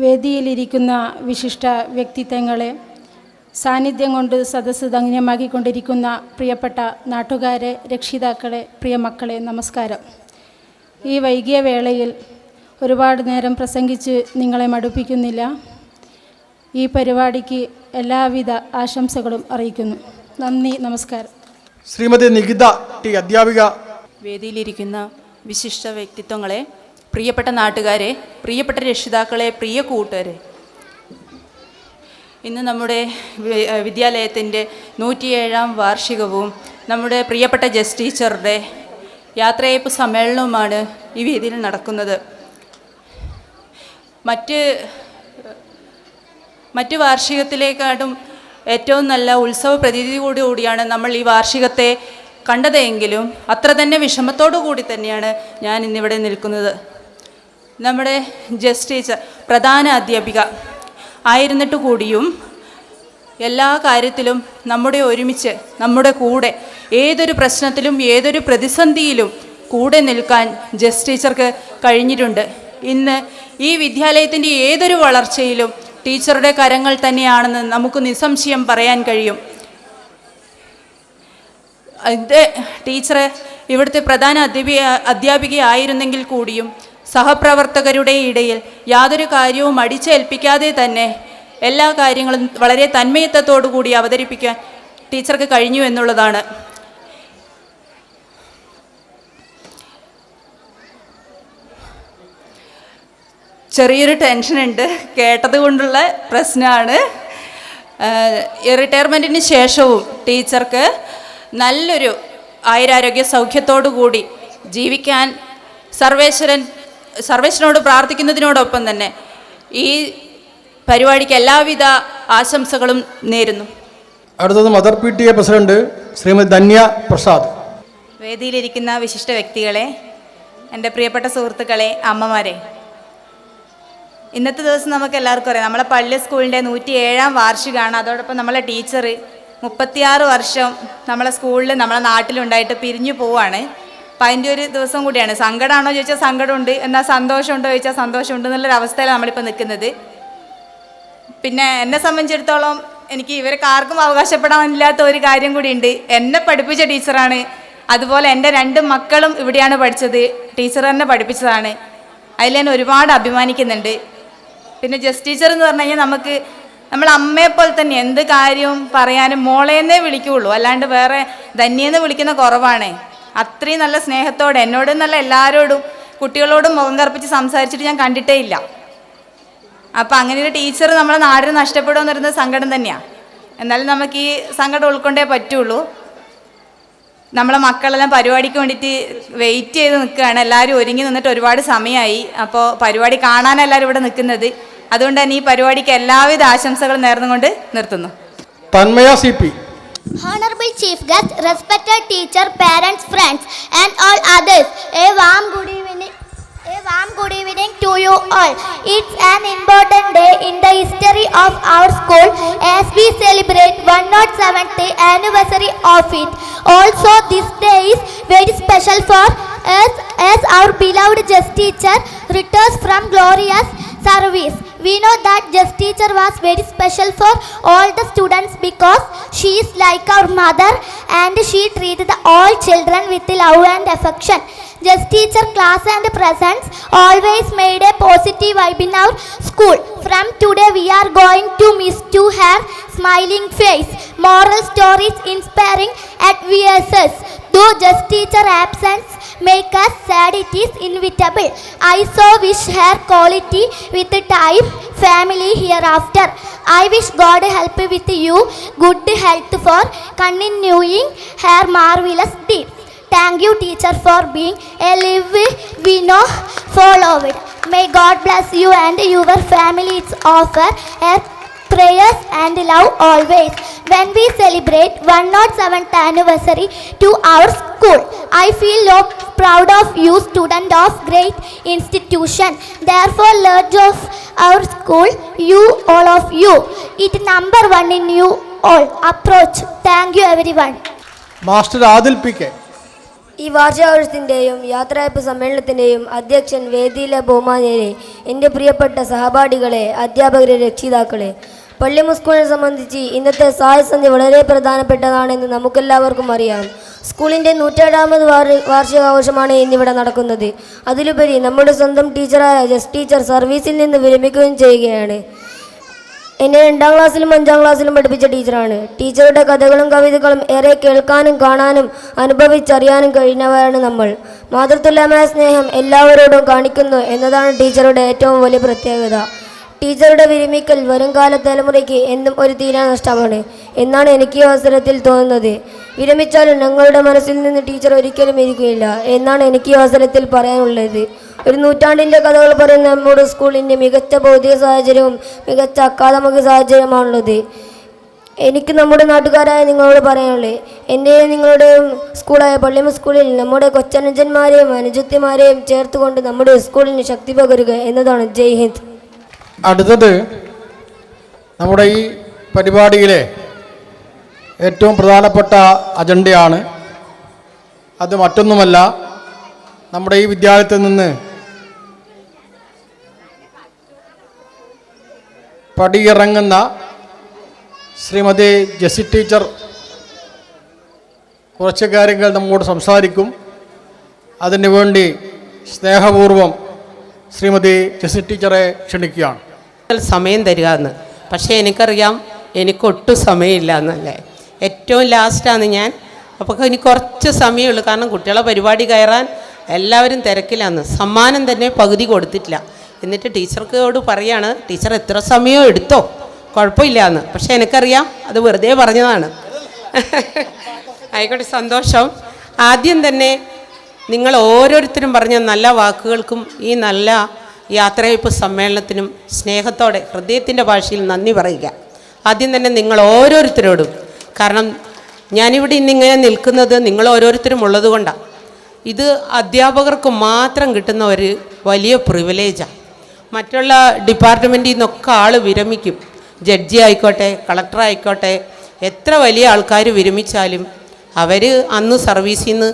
വേദിയിലിരിക്കുന്ന വിശിഷ്ട വ്യക്തിത്വങ്ങളെ, സാന്നിധ്യം കൊണ്ട് സദസ്സ് ധന്യമാക്കിക്കൊണ്ടിരിക്കുന്ന പ്രിയപ്പെട്ട നാട്ടുകാരെ, രക്ഷിതാക്കളെ, പ്രിയ മക്കളെ, നമസ്കാരം. ഈ വൈകിയ വേളയിൽ ഒരുപാട് നേരം പ്രസംഗിച്ച് നിങ്ങളെ മടുപ്പിക്കുന്നില്ല. ഈ പരിപാടിക്ക് എല്ലാവിധ ആശംസകളും അറിയിക്കുന്നു. നന്ദി, നമസ്കാരം. ശ്രീമതി നികിത ടി, അധ്യാപിക. വേദിയിലിരിക്കുന്ന വിശിഷ്ട വ്യക്തിത്വങ്ങളെ, പ്രിയപ്പെട്ട നാട്ടുകാരെ, പ്രിയപ്പെട്ട രക്ഷിതാക്കളെ, പ്രിയ കൂട്ടുകാരെ, ഇന്ന് നമ്മുടെ വിദ്യാലയത്തിൻ്റെ 107-ാം വാർഷികവും നമ്മുടെ പ്രിയപ്പെട്ട ജസ്റ്റ് ടീച്ചറുടെ യാത്രയയപ്പ് സമ്മേളനവുമാണ് ഈ വേദിയിൽ നടക്കുന്നത്. മറ്റ് വാർഷികത്തിലേക്കാട്ടും ഏറ്റവും നല്ല ഉത്സവ പ്രതീതിയോടുകൂടിയാണ് നമ്മൾ ഈ വാർഷികത്തെ കണ്ടതെങ്കിലും അത്ര തന്നെ വിഷമത്തോടു കൂടി തന്നെയാണ് ഞാൻ ഇന്നിവിടെ നിൽക്കുന്നത്. നമ്മുടെ ജസ്റ്റ് ടീച്ചർ പ്രധാന അധ്യാപിക ആയിരുന്നിട്ട് കൂടിയും എല്ലാ കാര്യത്തിലും ഒരുമിച്ച് നമ്മുടെ കൂടെ, ഏതൊരു പ്രശ്നത്തിലും ഏതൊരു പ്രതിസന്ധിയിലും കൂടെ നിൽക്കാൻ ജസ്റ്റ് ടീച്ചർക്ക് കഴിഞ്ഞിട്ടുണ്ട്. ഇന്ന് ഈ വിദ്യാലയത്തിൻ്റെ ഏതൊരു വളർച്ചയിലും ടീച്ചറുടെ കരങ്ങൾ തന്നെയാണെന്ന് നമുക്ക് നിസ്സംശയം പറയാൻ കഴിയും. ടീച്ചർ ഇവിടുത്തെ പ്രധാന അധ്യാപികയായിരുന്നെങ്കിൽ കൂടിയും സഹപ്രവർത്തകരുടെ ഇടയിൽ യാതൊരു കാര്യവും അടിച്ചേൽപ്പിക്കാതെ തന്നെ എല്ലാ കാര്യങ്ങളും വളരെ തന്മയത്വത്തോടു കൂടി അവതരിപ്പിക്കാൻ ടീച്ചർക്ക് കഴിഞ്ഞു എന്നുള്ളതാണ്. ചെറിയൊരു ടെൻഷനുണ്ട്, കേട്ടത് കൊണ്ടുള്ള പ്രശ്നമാണ്. റിട്ടയർമെൻറ്റിന് ശേഷവും ടീച്ചർക്ക് നല്ലൊരു ആയുരാരോഗ്യ സൗഖ്യത്തോടു കൂടി ജീവിക്കാൻ സർവേശ്വരനോട് പ്രാർത്ഥിക്കുന്നതിനോടൊപ്പം തന്നെ ഈ പരിപാടിക്ക് എല്ലാവിധ ആശംസകളും നേരുന്നു. അടുത്തത് mother PTA president Shrimati Dhanya Prasad. വേദിയിലിരിക്കുന്ന വിശിഷ്ട വ്യക്തികളെ, എൻ്റെ പ്രിയപ്പെട്ട സുഹൃത്തുക്കളെ, അമ്മമാരെ, ഇന്നത്തെ ദിവസം നമുക്ക് എല്ലാവർക്കും അറിയാം, നമ്മളെ പള്ളി സ്കൂളിൻ്റെ 107-ാം വാർഷികമാണ്. അതോടൊപ്പം നമ്മളെ ടീച്ചർ 36 വർഷം നമ്മളെ സ്കൂളിൽ, നമ്മളെ നാട്ടിലുണ്ടായിട്ട് പിരിഞ്ഞു പോവാണ്. അപ്പം അതിൻ്റെ ഒരു ദിവസം കൂടിയാണ്. സങ്കടമാണോ ചോദിച്ചാൽ സങ്കടമുണ്ട്, എന്നാൽ സന്തോഷമുണ്ടോ ചോദിച്ചാൽ സന്തോഷമുണ്ട് എന്നുള്ളൊരു അവസ്ഥയിലാണ് നമ്മളിപ്പോൾ നിൽക്കുന്നത്. പിന്നെ എന്നെ സംബന്ധിച്ചിടത്തോളം എനിക്ക് ഇവർക്ക് ആർക്കും അവകാശപ്പെടാനില്ലാത്ത ഒരു കാര്യം കൂടിയുണ്ട്. എന്നെ പഠിപ്പിച്ച ടീച്ചറാണ്. അതുപോലെ എൻ്റെ 2 മക്കളും ഇവിടെയാണ് പഠിച്ചത്, ടീച്ചർ തന്നെ പഠിപ്പിച്ചതാണ്. അതിൽ ഞാൻ ഒരുപാട് അഭിമാനിക്കുന്നുണ്ട്. പിന്നെ ജസ്റ്റ് ടീച്ചർ എന്ന് പറഞ്ഞു കഴിഞ്ഞാൽ നമ്മൾ അമ്മയെപ്പോലെ തന്നെ എന്ത് കാര്യവും പറയാനും മോളേന്നേ വിളിക്കുകയുള്ളൂ, അല്ലാണ്ട് വേറെ ധന്യെന്ന് വിളിക്കുന്ന കുറവാണ്. അത്രയും നല്ല സ്നേഹത്തോടെ എന്നോടും നല്ല എല്ലാവരോടും, കുട്ടികളോടും മുഖം കറുപ്പിച്ച് സംസാരിച്ചിട്ട് ഞാൻ കണ്ടിട്ടേ ഇല്ല. അപ്പം അങ്ങനെ ഒരു ടീച്ചർ നമ്മളെ നാടിന് നഷ്ടപ്പെടുമെന്ന് പറയുന്നത് സങ്കടം തന്നെയാണ്. എന്നാലും നമുക്ക് ഈ സങ്കടം ഉൾക്കൊണ്ടേ പറ്റുള്ളൂ. നമ്മളെ മക്കളെല്ലാം പരിപാടിക്ക് വേണ്ടിയിട്ട് വെയിറ്റ് ചെയ്ത് നിൽക്കുകയാണ്. എല്ലാവരും ഒരുങ്ങി നിന്നിട്ട് ഒരുപാട് സമയമായി. അപ്പോൾ പരിപാടി കാണാനാണ് എല്ലാവരും ഇവിടെ നിൽക്കുന്നത്. അതുകൊണ്ട് തന്നെ ഈ പരിപാടിക്ക് എല്ലാവിധ ആശംസകളും നേർന്നുകൊണ്ട് നിർത്തുന്നു. Thanmaya CP. Honorable Chief Guest, respected teacher, parents, friends and all others, a warm good evening to you all. It's an important day in the history of our school as we celebrate 107th anniversary of it. Also, this day is very special for us as our beloved just teacher returns from glorious service. We know that just teacher was very special for all the students because she is like our mother and she treated all children with love and affection. Just teacher class and presence always made a positive vibe in our school. From today we are going to miss to her smiling face, moral stories inspiring advices. Though just teacher absence make us sad, it is inevitable. I so wish her quality with time, family hereafter. I wish God help with you good health for continuing her marvelous deeds. Thank you teacher for being a live we know followed. May God bless you and your family. It's offer a prayers and love always when we celebrate 107th anniversary to our school. I feel so proud of you, student of great institution. Therefore, large of our school, you all of you. It number 1 in you all approach. Thank you everyone. Master Adil PK. ഈ വാർഷികാഘോഷത്തിൻ്റെയും യാത്രയയപ്പ് സമ്മേളനത്തിൻ്റെയും അധ്യക്ഷൻ, വേദിയിലെ ബഹുമാന്യരെ, എൻ്റെ പ്രിയപ്പെട്ട സഹപാഠികളെ, അധ്യാപകരെ, രക്ഷിതാക്കളെ, പള്ളിമു സ്കൂളിനെ സംബന്ധിച്ച് ഇന്നത്തെ സായസന്ധ്യ വളരെ പ്രധാനപ്പെട്ടതാണെന്ന് നമുക്കെല്ലാവർക്കും അറിയാം. സ്കൂളിൻ്റെ 107ാമത് വാർഷികാഘോഷമാണ് ഇന്നിവിടെ നടക്കുന്നത്. അതിലുപരി നമ്മുടെ സ്വന്തം ടീച്ചറായ ജസ്റ്റ് ടീച്ചർ സർവീസിൽ നിന്ന് വിരമിക്കുകയും ചെയ്യുകയാണ്. എന്നെ 2ാം ക്ലാസ്സിലും 5ാം ക്ലാസ്സിലും പഠിപ്പിച്ച ടീച്ചറാണ്. ടീച്ചറുടെ കഥകളും കവിതകളും ഏറെ കേൾക്കാനും കാണാനും അനുഭവിച്ചറിയാനും കഴിഞ്ഞവരാണ് നമ്മൾ. മാതൃതുല്യമായ സ്നേഹം എല്ലാവരോടും കാണിക്കുന്നു എന്നതാണ് ടീച്ചറുടെ ഏറ്റവും വലിയ പ്രത്യേകത. ടീച്ചറുടെ വിരമിക്കൽ വരും കാല തലമുറയ്ക്ക് എന്നും ഒരു തീരാ നഷ്ടമാണ് എന്നാണ് എനിക്ക് ഈ അവസരത്തിൽ തോന്നുന്നത്. വിരമിച്ചാലും ഞങ്ങളുടെ മനസ്സിൽ നിന്ന് ടീച്ചർ ഒരിക്കലും ഇരിക്കുകയില്ല എന്നാണ് എനിക്ക് ഈ അവസരത്തിൽ പറയാനുള്ളത്. ഒരു നൂറ്റാണ്ടിൻ്റെ കഥകൾ പറയുന്ന നമ്മുടെ സ്കൂളിൻ്റെ മികച്ച ഭൗതിക സാഹചര്യവും മികച്ച അക്കാദമിക സാഹചര്യമാണുള്ളത്. എനിക്ക് നമ്മുടെ നാട്ടുകാരായ നിങ്ങളോട് പറയാനുള്ളത്, എൻ്റെയും നിങ്ങളുടെയും സ്കൂളായ പള്ളിമ സ്കൂളിൽ നമ്മുടെ കൊച്ചനുജന്മാരെയും അനുജത്തിമാരെയും ചേർത്തുകൊണ്ട് നമ്മുടെ സ്കൂളിന് ശക്തി പകരുക എന്നതാണ്. ജയ് ഹിന്ദ്. അടുത്തത് നമ്മുടെ ഈ പരിപാടിയിലെ ഏറ്റവും പ്രധാനപ്പെട്ട അജണ്ടയാണ്. അത് മറ്റൊന്നുമല്ല, നമ്മുടെ ഈ വിദ്യാലയത്തിൽ നിന്ന് പടിയിറങ്ങുന്ന ശ്രീമതി ജെസ്സി ടീച്ചർ കുറച്ച് കാര്യങ്ങൾ നമ്മോട് സംസാരിക്കും. അതിനുവേണ്ടി സ്നേഹപൂർവം ശ്രീമതി ജെസ്സി ടീച്ചറെ ക്ഷണിക്കുകയാണ്. സമയം തരിക എന്ന്. പക്ഷേ എനിക്കറിയാം എനിക്കൊട്ടും സമയമില്ല എന്നല്ലേ. ഏറ്റവും ലാസ്റ്റാണ് ഞാൻ. അപ്പോൾ എനിക്ക് കുറച്ച് സമയമുള്ളൂ. കാരണം കുട്ടികളെ പരിപാടി കയറാൻ എല്ലാവരും തിരക്കിലാന്ന്. സമ്മാനം തന്നെ പകുതി കൊടുത്തിട്ടില്ല. എന്നിട്ട് ടീച്ചർക്കോട് പറയാണ്, ടീച്ചർ എത്ര സമയം എടുത്തോ കുഴപ്പമില്ല എന്ന്. പക്ഷേ എനിക്കറിയാം അത് വെറുതെ പറഞ്ഞതാണ്. ആയിക്കോട്ടെ, സന്തോഷം. ആദ്യം തന്നെ നിങ്ങൾ ഓരോരുത്തരും പറഞ്ഞ നല്ല വാക്കുകൾക്കും ഈ നല്ല യാത്രയയപ്പ് സമ്മേളനത്തിനും സ്നേഹത്തോടെ ഹൃദയത്തിൻ്റെ ഭാഷയിൽ നന്ദി പറയുക. ആദ്യം തന്നെ നിങ്ങൾ ഓരോരുത്തരോടും. കാരണം ഞാനിവിടെ ഇന്നിങ്ങനെ നിൽക്കുന്നത് നിങ്ങൾ ഓരോരുത്തരും ഉള്ളത് കൊണ്ടാണ്. ഇത് അധ്യാപകർക്ക് മാത്രം കിട്ടുന്ന ഒരു വലിയ പ്രിവിലേജാണ്. മറ്റുള്ള ഡിപ്പാർട്ട്മെൻറ്റിൽ നിന്നൊക്കെ ആൾ വിരമിക്കും. ജഡ്ജി ആയിക്കോട്ടെ, കളക്ടർ ആയിക്കോട്ടെ, എത്ര വലിയ ആൾക്കാർ വിരമിച്ചാലും അവർ അന്ന് സർവീസിൽ നിന്ന്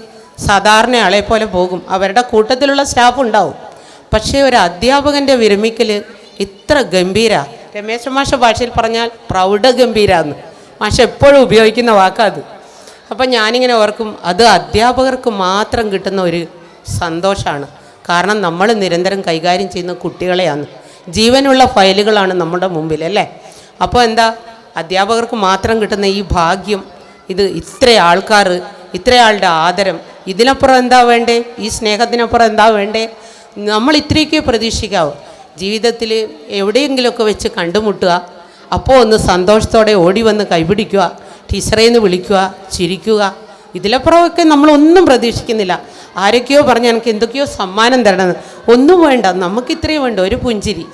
സാധാരണ ആളെ പോലെ പോകും. അവരുടെ കൂട്ടത്തിലുള്ള സ്റ്റാഫ് ഉണ്ടാവും. പക്ഷേ ഒരു അധ്യാപകൻ്റെ വിരമിക്കൽ ഇത്ര ഗംഭീര, രമേശ മാഷ ഭാഷയിൽ പറഞ്ഞാൽ പ്രൗഢഗംഭീരാന്ന് മാഷ എപ്പോഴും ഉപയോഗിക്കുന്ന വാക്കാത്. അപ്പം ഞാനിങ്ങനെ ഓർക്കും, അത് അധ്യാപകർക്ക് മാത്രം കിട്ടുന്ന ഒരു സന്തോഷമാണ്. കാരണം നമ്മൾ നിരന്തരം കൈകാര്യം ചെയ്യുന്ന കുട്ടികളെയാണ്. ജീവനുള്ള ഫയലുകളാണ് നമ്മുടെ മുമ്പിൽ അല്ലേ. അപ്പോൾ എന്താ, അധ്യാപകർക്ക് മാത്രം കിട്ടുന്ന ഈ ഭാഗ്യം, ഇത് ഇത്ര ആൾക്കാർ, ഇത്രയാളുടെ ആദരം, ഇതിനപ്പുറം എന്താ വേണ്ടേ? ഈ സ്നേഹത്തിനപ്പുറം എന്താ വേണ്ടേ? നമ്മൾ ഇത്രയൊക്കെ പ്രതീക്ഷിക്കാവൂ. ജീവിതത്തിൽ എവിടെയെങ്കിലുമൊക്കെ വെച്ച് കണ്ടുമുട്ടുക, അപ്പോൾ ഒന്ന് സന്തോഷത്തോടെ ഓടി വന്ന് കൈപിടിക്കുക, ടീച്ചറേന്ന് വിളിക്കുക, ചിരിക്കുക. ഇതിലപ്പുറമൊക്കെ നമ്മളൊന്നും പ്രതീക്ഷിക്കുന്നില്ല. ആരൊക്കെയോ പറഞ്ഞ് എനിക്ക് എന്തൊക്കെയോ സമ്മാനം തരണമെന്ന്. ഒന്നും വേണ്ട, നമുക്കിത്രയും വേണ്ട ഒരു പുഞ്ചിരി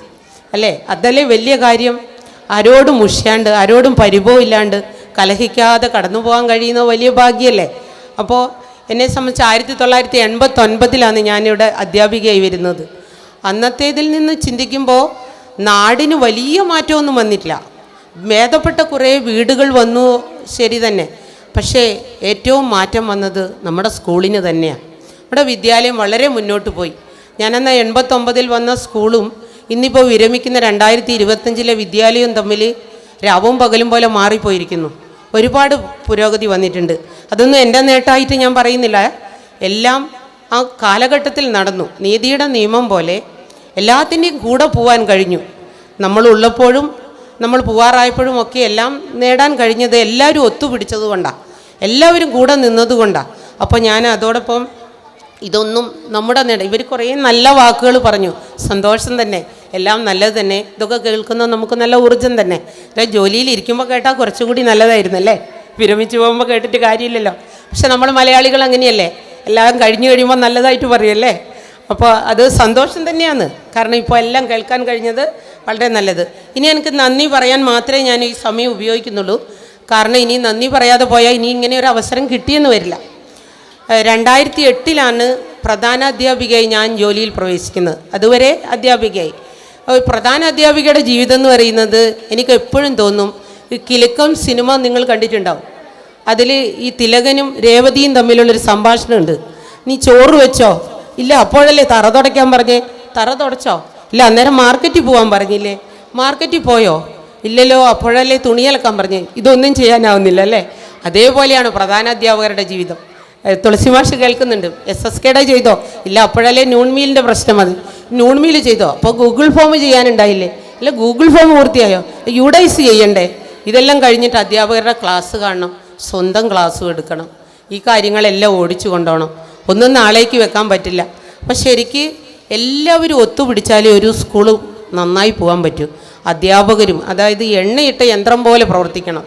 അല്ലേ. അതല്ലേ വലിയ കാര്യം. ആരോടും മുഷ്യാണ്ട്, ആരോടും പരിഭവമില്ലാണ്ട്, കലഹിക്കാതെ കടന്നു പോകാൻ കഴിയുന്ന വലിയ ഭാഗ്യമല്ലേ. അപ്പോൾ എന്നെ സംബന്ധിച്ച് 1989 ഞാനിവിടെ അധ്യാപികയായി വരുന്നത്. അന്നത്തേതിൽ നിന്ന് ചിന്തിക്കുമ്പോൾ നാടിന് വലിയ മാറ്റമൊന്നും വന്നിട്ടില്ല. ഭേദപ്പെട്ട കുറേ വീടുകൾ വന്നു, ശരി തന്നെ. പക്ഷേ ഏറ്റവും മാറ്റം വന്നത് നമ്മുടെ സ്കൂളിന് തന്നെയാണ്. നമ്മുടെ വിദ്യാലയം വളരെ മുന്നോട്ട് പോയി. ഞാനെന്നാൽ 89 വന്ന സ്കൂളും ഇന്നിപ്പോൾ വിരമിക്കുന്ന 2025 വിദ്യാലയവും തമ്മിൽ രാവും പകലും പോലെ മാറിപ്പോയിരിക്കുന്നു. ഒരുപാട് പുരോഗതി വന്നിട്ടുണ്ട്. അതൊന്നും എൻ്റെ നേട്ടമായിട്ട് ഞാൻ പറയുന്നില്ല. എല്ലാം ആ കാലഘട്ടത്തിൽ നടന്നു. നീതിയുടെ നിയമം പോലെ എല്ലാത്തിൻ്റെയും കൂടെ പോവാൻ കഴിഞ്ഞു. നമ്മളുള്ളപ്പോഴും നമ്മൾ പോവാറായപ്പോഴും ഒക്കെ എല്ലാം നേടാൻ കഴിഞ്ഞത് എല്ലാവരും ഒത്തുപിടിച്ചത് കൊണ്ടാണ്, എല്ലാവരും കൂടെ നിന്നതുകൊണ്ടാണ്. അപ്പോൾ ഞാൻ അതോടൊപ്പം ഇതൊന്നും നമ്മുടെ ഇവർ കുറേ നല്ല വാക്കുകൾ പറഞ്ഞു. സന്തോഷം തന്നെ, എല്ലാം നല്ലത് തന്നെ. ഇതൊക്കെ കേൾക്കുന്നത് നമുക്ക് നല്ല ഊർജ്ജം തന്നെ. ജോലിയിൽ ഇരിക്കുമ്പോൾ കേട്ടാൽ കുറച്ചുകൂടി നല്ലതായിരുന്നല്ലേ. വിരമിച്ച് പോകുമ്പോൾ കേട്ടിട്ട് കാര്യമില്ലല്ലോ. പക്ഷെ നമ്മൾ മലയാളികൾ അങ്ങനെയല്ലേ, എല്ലാം കഴിഞ്ഞു കഴിയുമ്പോൾ നല്ലതായിട്ട് പറയുമല്ലേ. അപ്പോൾ അത് സന്തോഷം തന്നെയാണ്. കാരണം ഇപ്പോൾ എല്ലാം കേൾക്കാൻ കഴിഞ്ഞത് വളരെ നല്ലത്. ഇനി എനിക്ക് നന്ദി പറയാൻ മാത്രമേ ഞാൻ ഈ സമയം ഉപയോഗിക്കുന്നുള്ളൂ. കാരണം ഇനി നന്ദി പറയാതെ പോയാൽ ഇനി ഇങ്ങനെ ഒരു അവസരം കിട്ടിയെന്ന് വരില്ല. 2008 പ്രധാന അധ്യാപികയായി ഞാൻ ജോലിയിൽ പ്രവേശിക്കുന്നത്. അതുവരെ അധ്യാപികയായി. പ്രധാന അധ്യാപികയുടെ ജീവിതം എന്ന് പറയുന്നത് എനിക്ക് എപ്പോഴും തോന്നും, ഈ കിലുക്കം സിനിമ നിങ്ങൾ കണ്ടിട്ടുണ്ടാവും. അതിൽ ഈ തിലകനും രേവതിയും തമ്മിലുള്ളൊരു സംഭാഷണമുണ്ട്. നീ ചോറ് വെച്ചോ? ഇല്ല. അപ്പോഴല്ലേ തറ തുടയ്ക്കാൻ പറഞ്ഞേ? തറ തുടച്ചോ? ഇല്ല. അന്നേരം മാർക്കറ്റിൽ പോകാൻ പറഞ്ഞില്ലേ? മാർക്കറ്റിൽ പോയോ? ഇല്ലല്ലോ. അപ്പോഴല്ലേ തുണി അലക്കാൻ പറഞ്ഞേ? ഇതൊന്നും ചെയ്യാനാവുന്നില്ല അല്ലേ? അതേപോലെയാണ് പ്രധാനാധ്യാപകരുടെ ജീവിതം. തുളസി മാഷ് കേൾക്കുന്നുണ്ട്. SSKയുടെ ചെയ്തോ? ഇല്ല. അപ്പോഴല്ലേ നൂൺ മീലിൻ്റെ പ്രശ്നം. അത് നൂൺ മീൽ ചെയ്തോ? അപ്പോൾ ഗൂഗിൾ ഫോം ചെയ്യാനുണ്ടായില്ലേ? ഇല്ല. ഗൂഗിൾ ഫോം പൂർത്തിയായോ? UDIC ചെയ്യണ്ടേ? ഇതെല്ലാം കഴിഞ്ഞിട്ട് അധ്യാപകരുടെ ക്ലാസ് കാണണം, സ്വന്തം ക്ലാസ്സും എടുക്കണം. ഈ കാര്യങ്ങളെല്ലാം ഓടിച്ചു കൊണ്ടുപോകണം. ഒന്നും നാളേക്ക് വെക്കാൻ പറ്റില്ല. അപ്പം ശരിക്ക് എല്ലാവരും ഒത്തുപിടിച്ചാലേ ഒരു സ്കൂള് നന്നായി പോകാൻ പറ്റൂ. അധ്യാപകരും, അതായത് എണ്ണയിട്ട യന്ത്രം പോലെ പ്രവർത്തിക്കണം.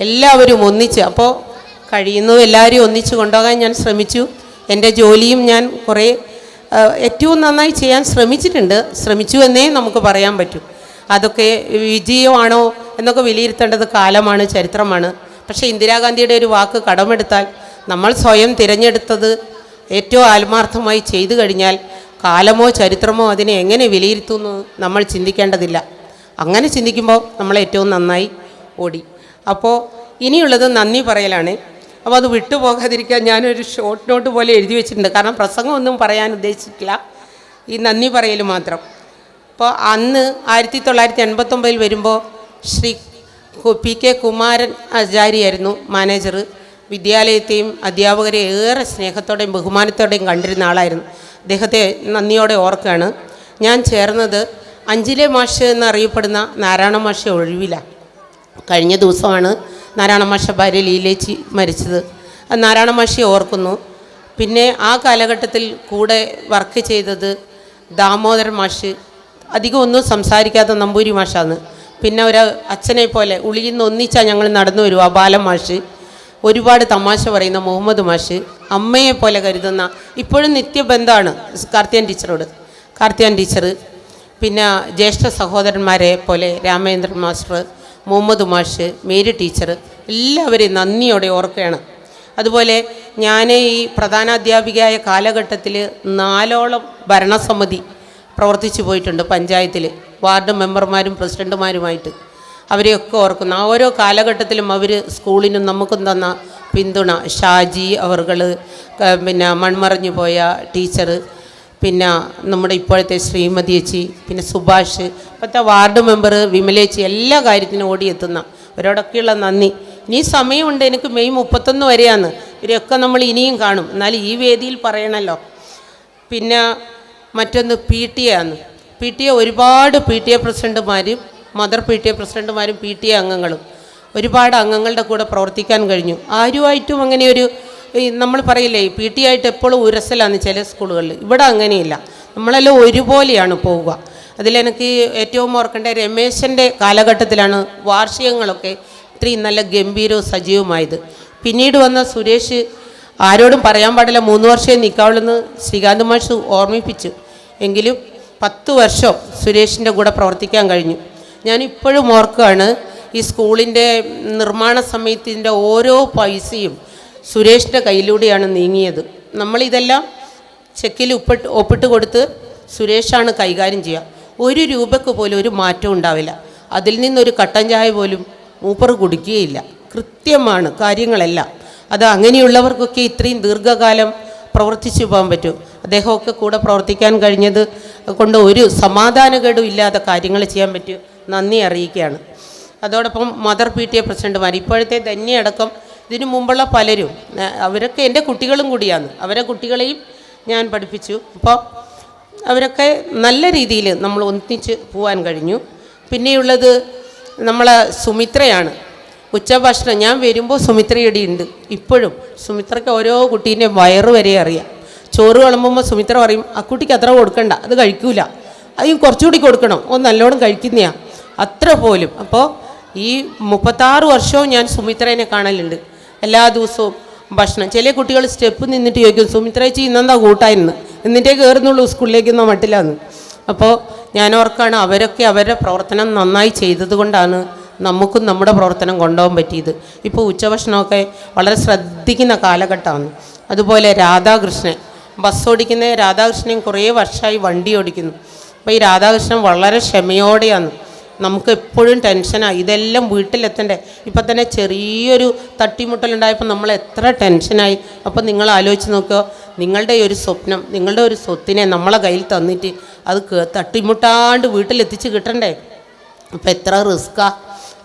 എല്ലാവരും ഒന്നിച്ച്. അപ്പോൾ കഴിയുന്നതും എല്ലാവരും ഒന്നിച്ച് കൊണ്ടുപോകാൻ ഞാൻ ശ്രമിച്ചു. എൻ്റെ ജോലിയും ഞാൻ കുറേ ഏറ്റവും നന്നായി ചെയ്യാൻ ശ്രമിച്ചു എന്നേ നമുക്ക് പറയാൻ പറ്റൂ. അതൊക്കെ വിജയമാണോ എന്നൊക്കെ വിലയിരുത്തേണ്ടത് കാലമാണ്, ചരിത്രമാണ്. പക്ഷേ ഇന്ദിരാഗാന്ധിയുടെ ഒരു വാക്ക് കടമെടുത്താൽ, നമ്മൾ സ്വയം തിരഞ്ഞെടുത്തത് ഏറ്റവും ആത്മാർത്ഥമായി ചെയ്തു കഴിഞ്ഞാൽ കാലമോ ചരിത്രമോ അതിനെ എങ്ങനെ വിലയിരുത്തുന്നു നമ്മൾ ചിന്തിക്കേണ്ടതില്ല. അങ്ങനെ ചിന്തിക്കുമ്പോൾ നമ്മൾ ഏറ്റവും നന്നായി ഓടി. അപ്പോൾ ഇനിയുള്ളത് നന്ദി പറയലാണ്. അപ്പോൾ അത് വിട്ടുപോകാതിരിക്കാൻ ഞാനൊരു ഷോർട്ട് നോട്ട് പോലെ എഴുതി വെച്ചിട്ടുണ്ട്. കാരണം പ്രസംഗമൊന്നും പറയാൻ ഉദ്ദേശിച്ചിട്ടില്ല, ഈ നന്ദി പറയൽ മാത്രം. അപ്പോൾ അന്ന് 1989 വരുമ്പോൾ ശ്രീ PK കുമാരൻ ആചാര്യായിരുന്നു മാനേജർ. വിദ്യാലയത്തെയും അധ്യാപകരെ ഏറെ സ്നേഹത്തോടെയും ബഹുമാനത്തോടെയും കണ്ടിരുന്ന ആളായിരുന്നു. അദ്ദേഹത്തെ നന്ദിയോടെ ഓർക്കുകയാണ്. ഞാൻ ചേർന്നത് അഞ്ചിലെ മാഷ് എന്നറിയപ്പെടുന്ന നാരായണ മാഷ ഒഴിവിലാണ്. കഴിഞ്ഞ ദിവസമാണ് നാരായണ മാഷ ഭാര്യ ലീലേച്ചി മരിച്ചത്. നാരായണ മാഷയെ ഓർക്കുന്നു. പിന്നെ ആ കാലഘട്ടത്തിൽ കൂടെ വർക്ക് ചെയ്തത് ദാമോദരൻ മാഷ്, അധികം ഒന്നും സംസാരിക്കാത്ത നമ്പൂരി മാഷാണ്. പിന്നെ ഒരു അച്ഛനെ പോലെ ഉള്ളിൽ നിന്ന് ഒന്നിച്ചാൽ ഞങ്ങൾ നടന്നു വരും ബാലൻ മാഷ്, ഒരുപാട് തമാശ പറയുന്ന മുഹമ്മദ് മാഷ്, അമ്മയെ പോലെ കരുതുന്ന ഇപ്പോഴും നിത്യബന്ധമാണ് കാർത്തിയാൻ ടീച്ചർ, പിന്നെ ജ്യേഷ്ഠ സഹോദരന്മാരെ പോലെ രാമേന്ദ്രൻ മാസ്റ്റർ, മുഹമ്മദ് മാഷ്, മേരി ടീച്ചർ, എല്ലാവരെയും നന്ദിയോടെ ഓർക്കുകയാണ്. അതുപോലെ ഞാൻ ഈ പ്രധാനാധ്യാപികയായ കാലഘട്ടത്തിൽ 4ഓളം ഭരണസമിതി പ്രവർത്തിച്ചു പോയിട്ടുണ്ട്. പഞ്ചായത്തിൽ വാർഡ് മെമ്പർമാരും പ്രസിഡൻറ്റുമാരുമായിട്ട് അവരെയൊക്കെ ഓർക്കുന്നു. ആ ഓരോ കാലഘട്ടത്തിലും അവർ സ്കൂളിനും നമുക്കും തന്ന പിന്തുണ, ഷാജി അവർകൾ, പിന്നെ മൺമറഞ്ഞു പോയ ടീച്ചർ, പിന്നെ നമ്മുടെ ഇപ്പോഴത്തെ ശ്രീമതി ചേച്ചി, പിന്നെ സുഭാഷ്, ഇപ്പോഴത്തെ വാർഡ് മെമ്പർ വിമലേച്ചി, എല്ലാ കാര്യത്തിനും ഓടിയെത്തുന്ന അവരോടൊക്കെയുള്ള നന്ദി. ഇനി സമയമുണ്ട്, എനിക്ക് മെയ് 31 വരെയാണ്. ഇവരെയൊക്കെ നമ്മൾ ഇനിയും കാണും, എന്നാലും ഈ വേദിയിൽ പറയണമല്ലോ. പിന്നെ മറ്റൊന്ന് PTA ആണ്. PTA ഒരുപാട് PTA പ്രസിഡൻറ്റുമാരും മദർ PTA പ്രസിഡൻറ്റുമാരും PTA അംഗങ്ങളും ഒരുപാട് അംഗങ്ങളുടെ കൂടെ പ്രവർത്തിക്കാൻ കഴിഞ്ഞു. ആരുമായിട്ടും അങ്ങനെ ഒരു നമ്മൾ പറയില്ലേ PTA ആയിട്ട് എപ്പോഴും ഉരസലാണ് ചില സ്കൂളുകളിൽ. ഇവിടെ അങ്ങനെയില്ല, നമ്മളെല്ലാം ഒരുപോലെയാണ് പോവുക. അതിലെനിക്ക് ഏറ്റവും ഓർക്കേണ്ട രമേശൻ്റെ കാലഘട്ടത്തിലാണ് വാർഷികങ്ങളൊക്കെ ഇത്രയും നല്ല ഗംഭീരവും സജീവമായത്. പിന്നീട് വന്ന സുരേഷ് ആരോടും പറയാൻ പാടില്ല, 3 വർഷമേ നിൽക്കാവുള്ളെന്ന് ശ്രീകാന്ത് മാഷ് ഓർമ്മിപ്പിച്ചു. എങ്കിലും 10 വർഷം സുരേഷിൻ്റെ കൂടെ പ്രവർത്തിക്കാൻ കഴിഞ്ഞു. ഞാനിപ്പോഴും ഓർക്കുകയാണ്, ഈ സ്കൂളിൻ്റെ നിർമ്മാണ സമയത്തിൻ്റെ ഓരോ പൈസയും സുരേഷിൻ്റെ കയ്യിലൂടെയാണ് നീങ്ങിയത്. നമ്മളിതെല്ലാം ചെക്കിൽ ഒപ്പിട്ട് കൊടുത്ത് സുരേഷാണ് കൈകാര്യം ചെയ്യുക. 1 രൂപയ്ക്ക് പോലും ഒരു മാറ്റം ഉണ്ടാവില്ല. അതിൽ നിന്നൊരു കട്ടൻ ചായ പോലും മൂപ്പർ കുടിക്കുകയില്ല. കൃത്യമാണ് കാര്യങ്ങളെല്ലാം. അത് അങ്ങനെയുള്ളവർക്കൊക്കെ ഇത്രയും ദീർഘകാലം പ്രവർത്തിച്ചു പോകാൻ പറ്റും. അദ്ദേഹമൊക്കെ കൂടെ പ്രവർത്തിക്കാൻ കഴിഞ്ഞത് കൊണ്ട് ഒരു സമാധാനക്കേടും ഇല്ലാതെ കാര്യങ്ങൾ ചെയ്യാൻ പറ്റും. നന്ദി അറിയിക്കുകയാണ്. അതോടൊപ്പം മദർ PTA പ്രസിഡൻറ്റുമാർ, ഇപ്പോഴത്തെ ധന്യടക്കം ഇതിനു മുമ്പുള്ള പലരും, അവരൊക്കെ എൻ്റെ കുട്ടികളും കൂടിയാണ്. അവരെ കുട്ടികളെയും ഞാൻ പഠിപ്പിച്ചു. അപ്പോൾ അവരൊക്കെ നല്ല രീതിയിൽ നമ്മൾ ഒന്നിച്ച് പോകാൻ കഴിഞ്ഞു. പിന്നെയുള്ളത് നമ്മളെ സുമിത്രയാണ്. ഉച്ചഭക്ഷണം ഞാൻ വരുമ്പോൾ സുമിത്രയുടെ ഉണ്ട്. ഇപ്പോഴും സുമിത്രയ്ക്ക് ഓരോ കുട്ടീൻ്റെ വയറ് വരെ അറിയാം. ചോറ് വിളമ്പുമ്പോൾ സുമിത്ര പറയും, ആ കുട്ടിക്ക് അത്ര കൊടുക്കണ്ട, അത് കഴിക്കൂല, അതിന് കുറച്ചുകൂടി കൊടുക്കണം, നല്ലോണം കഴിക്കുന്നതാണ് അത്ര പോലും. അപ്പോൾ ഈ 36 വർഷവും ഞാൻ സുമിത്രേനെ കാണലുണ്ട്. എല്ലാ ദിവസവും ഭക്ഷണം. ചില കുട്ടികൾ സ്റ്റെപ്പ് നിന്നിട്ട് ചോദിക്കും, സുമിത്രേച്ചി ഇന്നെന്താ കൂട്ടായിരുന്നു, എന്നിട്ടേ കയറുന്നുള്ളൂ സ്കൂളിലേക്കെന്ന മട്ടിലാന്ന്. അപ്പോൾ ഞാൻ ഓർക്കാണ്, അവരൊക്കെ അവരുടെ പ്രവർത്തനം നന്നായി ചെയ്തത് കൊണ്ടാണ് നമുക്കും നമ്മുടെ പ്രവർത്തനം കൊണ്ടുപോകാൻ പറ്റിയത്. ഇപ്പോൾ ഉച്ചഭക്ഷണമൊക്കെ വളരെ ശ്രദ്ധിക്കുന്ന കാലഘട്ടമാണ്. അതുപോലെ രാധാകൃഷ്ണൻ, ബസ് ഓടിക്കുന്ന രാധാകൃഷ്ണൻ കുറേ വർഷമായി വണ്ടി ഓടിക്കുന്നു. അപ്പോൾ ഈ രാധാകൃഷ്ണൻ വളരെ ക്ഷമയോടെയാണ് നമുക്ക് എപ്പോഴും ടെൻഷനാണ്, ഇതെല്ലാം വീട്ടിലെത്തണ്ടേ. ഇപ്പം തന്നെ ചെറിയൊരു തട്ടിമുട്ടലുണ്ടായപ്പോൾ നമ്മൾ എത്ര ടെൻഷനായി. അപ്പം നിങ്ങൾ ആലോചിച്ച് നോക്കുക, നിങ്ങളുടെ ഒരു സ്വപ്നം, നിങ്ങളുടെ ഒരു സ്വത്തിനെ നമ്മളെ കയ്യിൽ തന്നിട്ട് അത് തട്ടിമുട്ടാണ്ട് വീട്ടിലെത്തിച്ച് കിട്ടണ്ടേ. അപ്പം എത്ര റിസ്ക്കാണ്.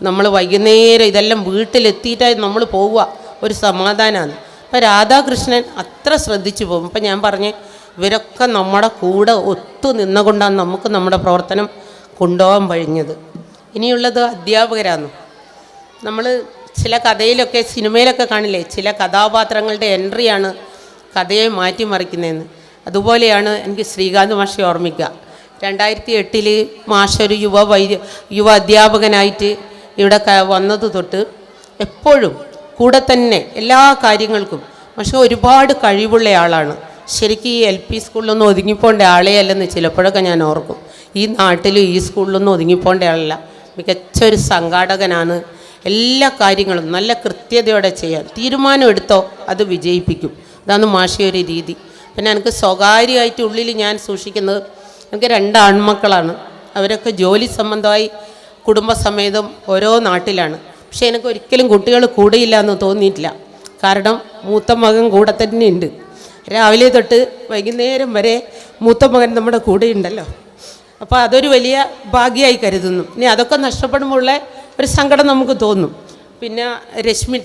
നമ്മൾ വൈകുന്നേരം ഇതെല്ലാം വീട്ടിലെത്തിയിട്ടായി നമ്മൾ പോവുക, ഒരു സമാധാനമാണ്. അപ്പം രാധാകൃഷ്ണൻ അത്ര ശ്രദ്ധിച്ചു പോകും. അപ്പം ഞാൻ പറഞ്ഞേ, ഇവരൊക്കെ നമ്മുടെ കൂടെ ഒത്തു നിന്നുകൊണ്ടാണ് നമുക്ക് നമ്മുടെ പ്രവർത്തനം കൊണ്ടുപോകാൻ കഴിഞ്ഞത്. ഇനിയുള്ളത് അധ്യാപകരാണ്. നമ്മൾ ചില കഥയിലൊക്കെ സിനിമയിലൊക്കെ കാണില്ലേ, ചില കഥാപാത്രങ്ങളുടെ എൻട്രിയാണ് കഥയെ മാറ്റിമറിക്കുന്നതെന്ന്. അതുപോലെയാണ് എനിക്ക് ശ്രീകാന്ത് മാഷെ ഓർമ്മിക്കുക. 2008 മാഷൊരു യുവ അധ്യാപകനായിട്ട് ഇവിടെ വന്നത് തൊട്ട് എപ്പോഴും കൂടെ തന്നെ എല്ലാ കാര്യങ്ങൾക്കും. പക്ഷേ ഒരുപാട് കഴിവുള്ള ആളാണ്. ശരിക്കും ഈ LP സ്കൂളിലൊന്നും ഒതുങ്ങിപ്പോണ്ട ആളേ അല്ലെന്ന് ചിലപ്പോഴൊക്കെ ഞാൻ ഓർക്കും. ഈ നാട്ടിലും ഈ സ്കൂളിലൊന്നും ഒതുങ്ങിപ്പോണ്ട ആളല്ല, മികച്ചൊരു സംഘാടകനാണ്. എല്ലാ കാര്യങ്ങളും നല്ല കൃത്യതയോടെ ചെയ്യാൻ തീരുമാനം എടുത്തോ അത് വിജയിപ്പിക്കും. അതാണ് മാഷിയൊരു രീതി. പിന്നെ എനിക്ക് സ്വകാര്യമായിട്ട് ഉള്ളിൽ ഞാൻ സൂക്ഷിക്കുന്നത്, എനിക്ക് 2 ആൺമക്കളാണ്. അവരൊക്കെ ജോലി സംബന്ധമായി കുടുംബസമേതം ഓരോ നാട്ടിലാണ്. പക്ഷേ എനിക്ക് ഒരിക്കലും കുട്ടികൾ കൂടെയില്ല എന്ന് തോന്നിയിട്ടില്ല. കാരണം മൂത്ത മകൻ കൂടെ തന്നെ ഉണ്ട്. രാവിലെ തൊട്ട് വൈകുന്നേരം വരെ മൂത്ത മകൻ നമ്മുടെ കൂടെ ഉണ്ടല്ലോ. അപ്പോൾ അതൊരു വലിയ ഭാഗ്യമായി കരുതുന്നു. ഇനി അതൊക്കെ നഷ്ടപ്പെടുമ്പോഴുള്ള ഒരു സങ്കടം നമുക്ക് തോന്നും. പിന്നെ രശ്മി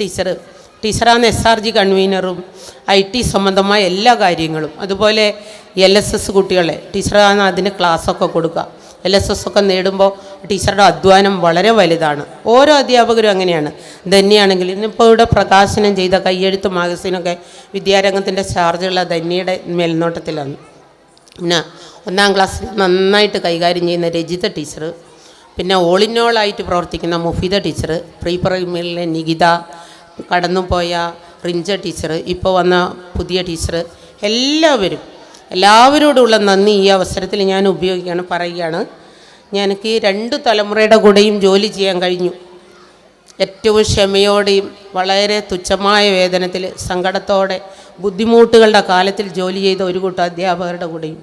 ടീച്ചറാണ് SRG കൺവീനറും IT സംബന്ധമായ എല്ലാ കാര്യങ്ങളും. അതുപോലെ LSS കുട്ടികളെ ടീച്ചറാണ് അതിന് ക്ലാസ്സൊക്കെ കൊടുക്കുക. LSS ഒക്കെ നേടുമ്പോൾ ടീച്ചറുടെ അധ്വാനം വളരെ വലുതാണ്. ഓരോ അധ്യാപകരും അങ്ങനെയാണ്. ധന്യാണെങ്കിൽ ഇന്നിപ്പോൾ ഇവിടെ പ്രകാശനം ചെയ്ത കയ്യെഴുത്ത് മാഗസീനൊക്കെ വിദ്യാരംഗത്തിൻ്റെ ചാർജുള്ള ധന്യയുടെ മേൽനോട്ടത്തിലാണ്. പിന്നെ 1-ാം ക്ലാസ്സിൽ നന്നായിട്ട് കൈകാര്യം ചെയ്യുന്ന രജിത ടീച്ചർ, പിന്നെ ഓൾ ഇൻ ഓൾ ആയിട്ട് പ്രവർത്തിക്കുന്ന മുഫീദ ടീച്ചർ, പ്രീ പ്രൈമറിയിലെ നികിത, കടന്നുപോയ റിഞ്ച ടീച്ചർ, ഇപ്പോൾ വന്ന പുതിയ ടീച്ചർ, എല്ലാവരോടുള്ള നന്ദി ഈ അവസരത്തിൽ ഞാൻ പറയുകയാണ്. എനിക്ക് 2 തലമുറയുടെ കൂടെയും ജോലി ചെയ്യാൻ കഴിഞ്ഞു. ഏറ്റവും ക്ഷമയോടെയും വളരെ തുച്ഛമായ വേതനത്തിൽ സങ്കടത്തോടെ ബുദ്ധിമുട്ടുകളുടെ കാലത്തിൽ ജോലി ചെയ്ത ഒരു കൂട്ടം അധ്യാപകരുടെ കൂടെയും,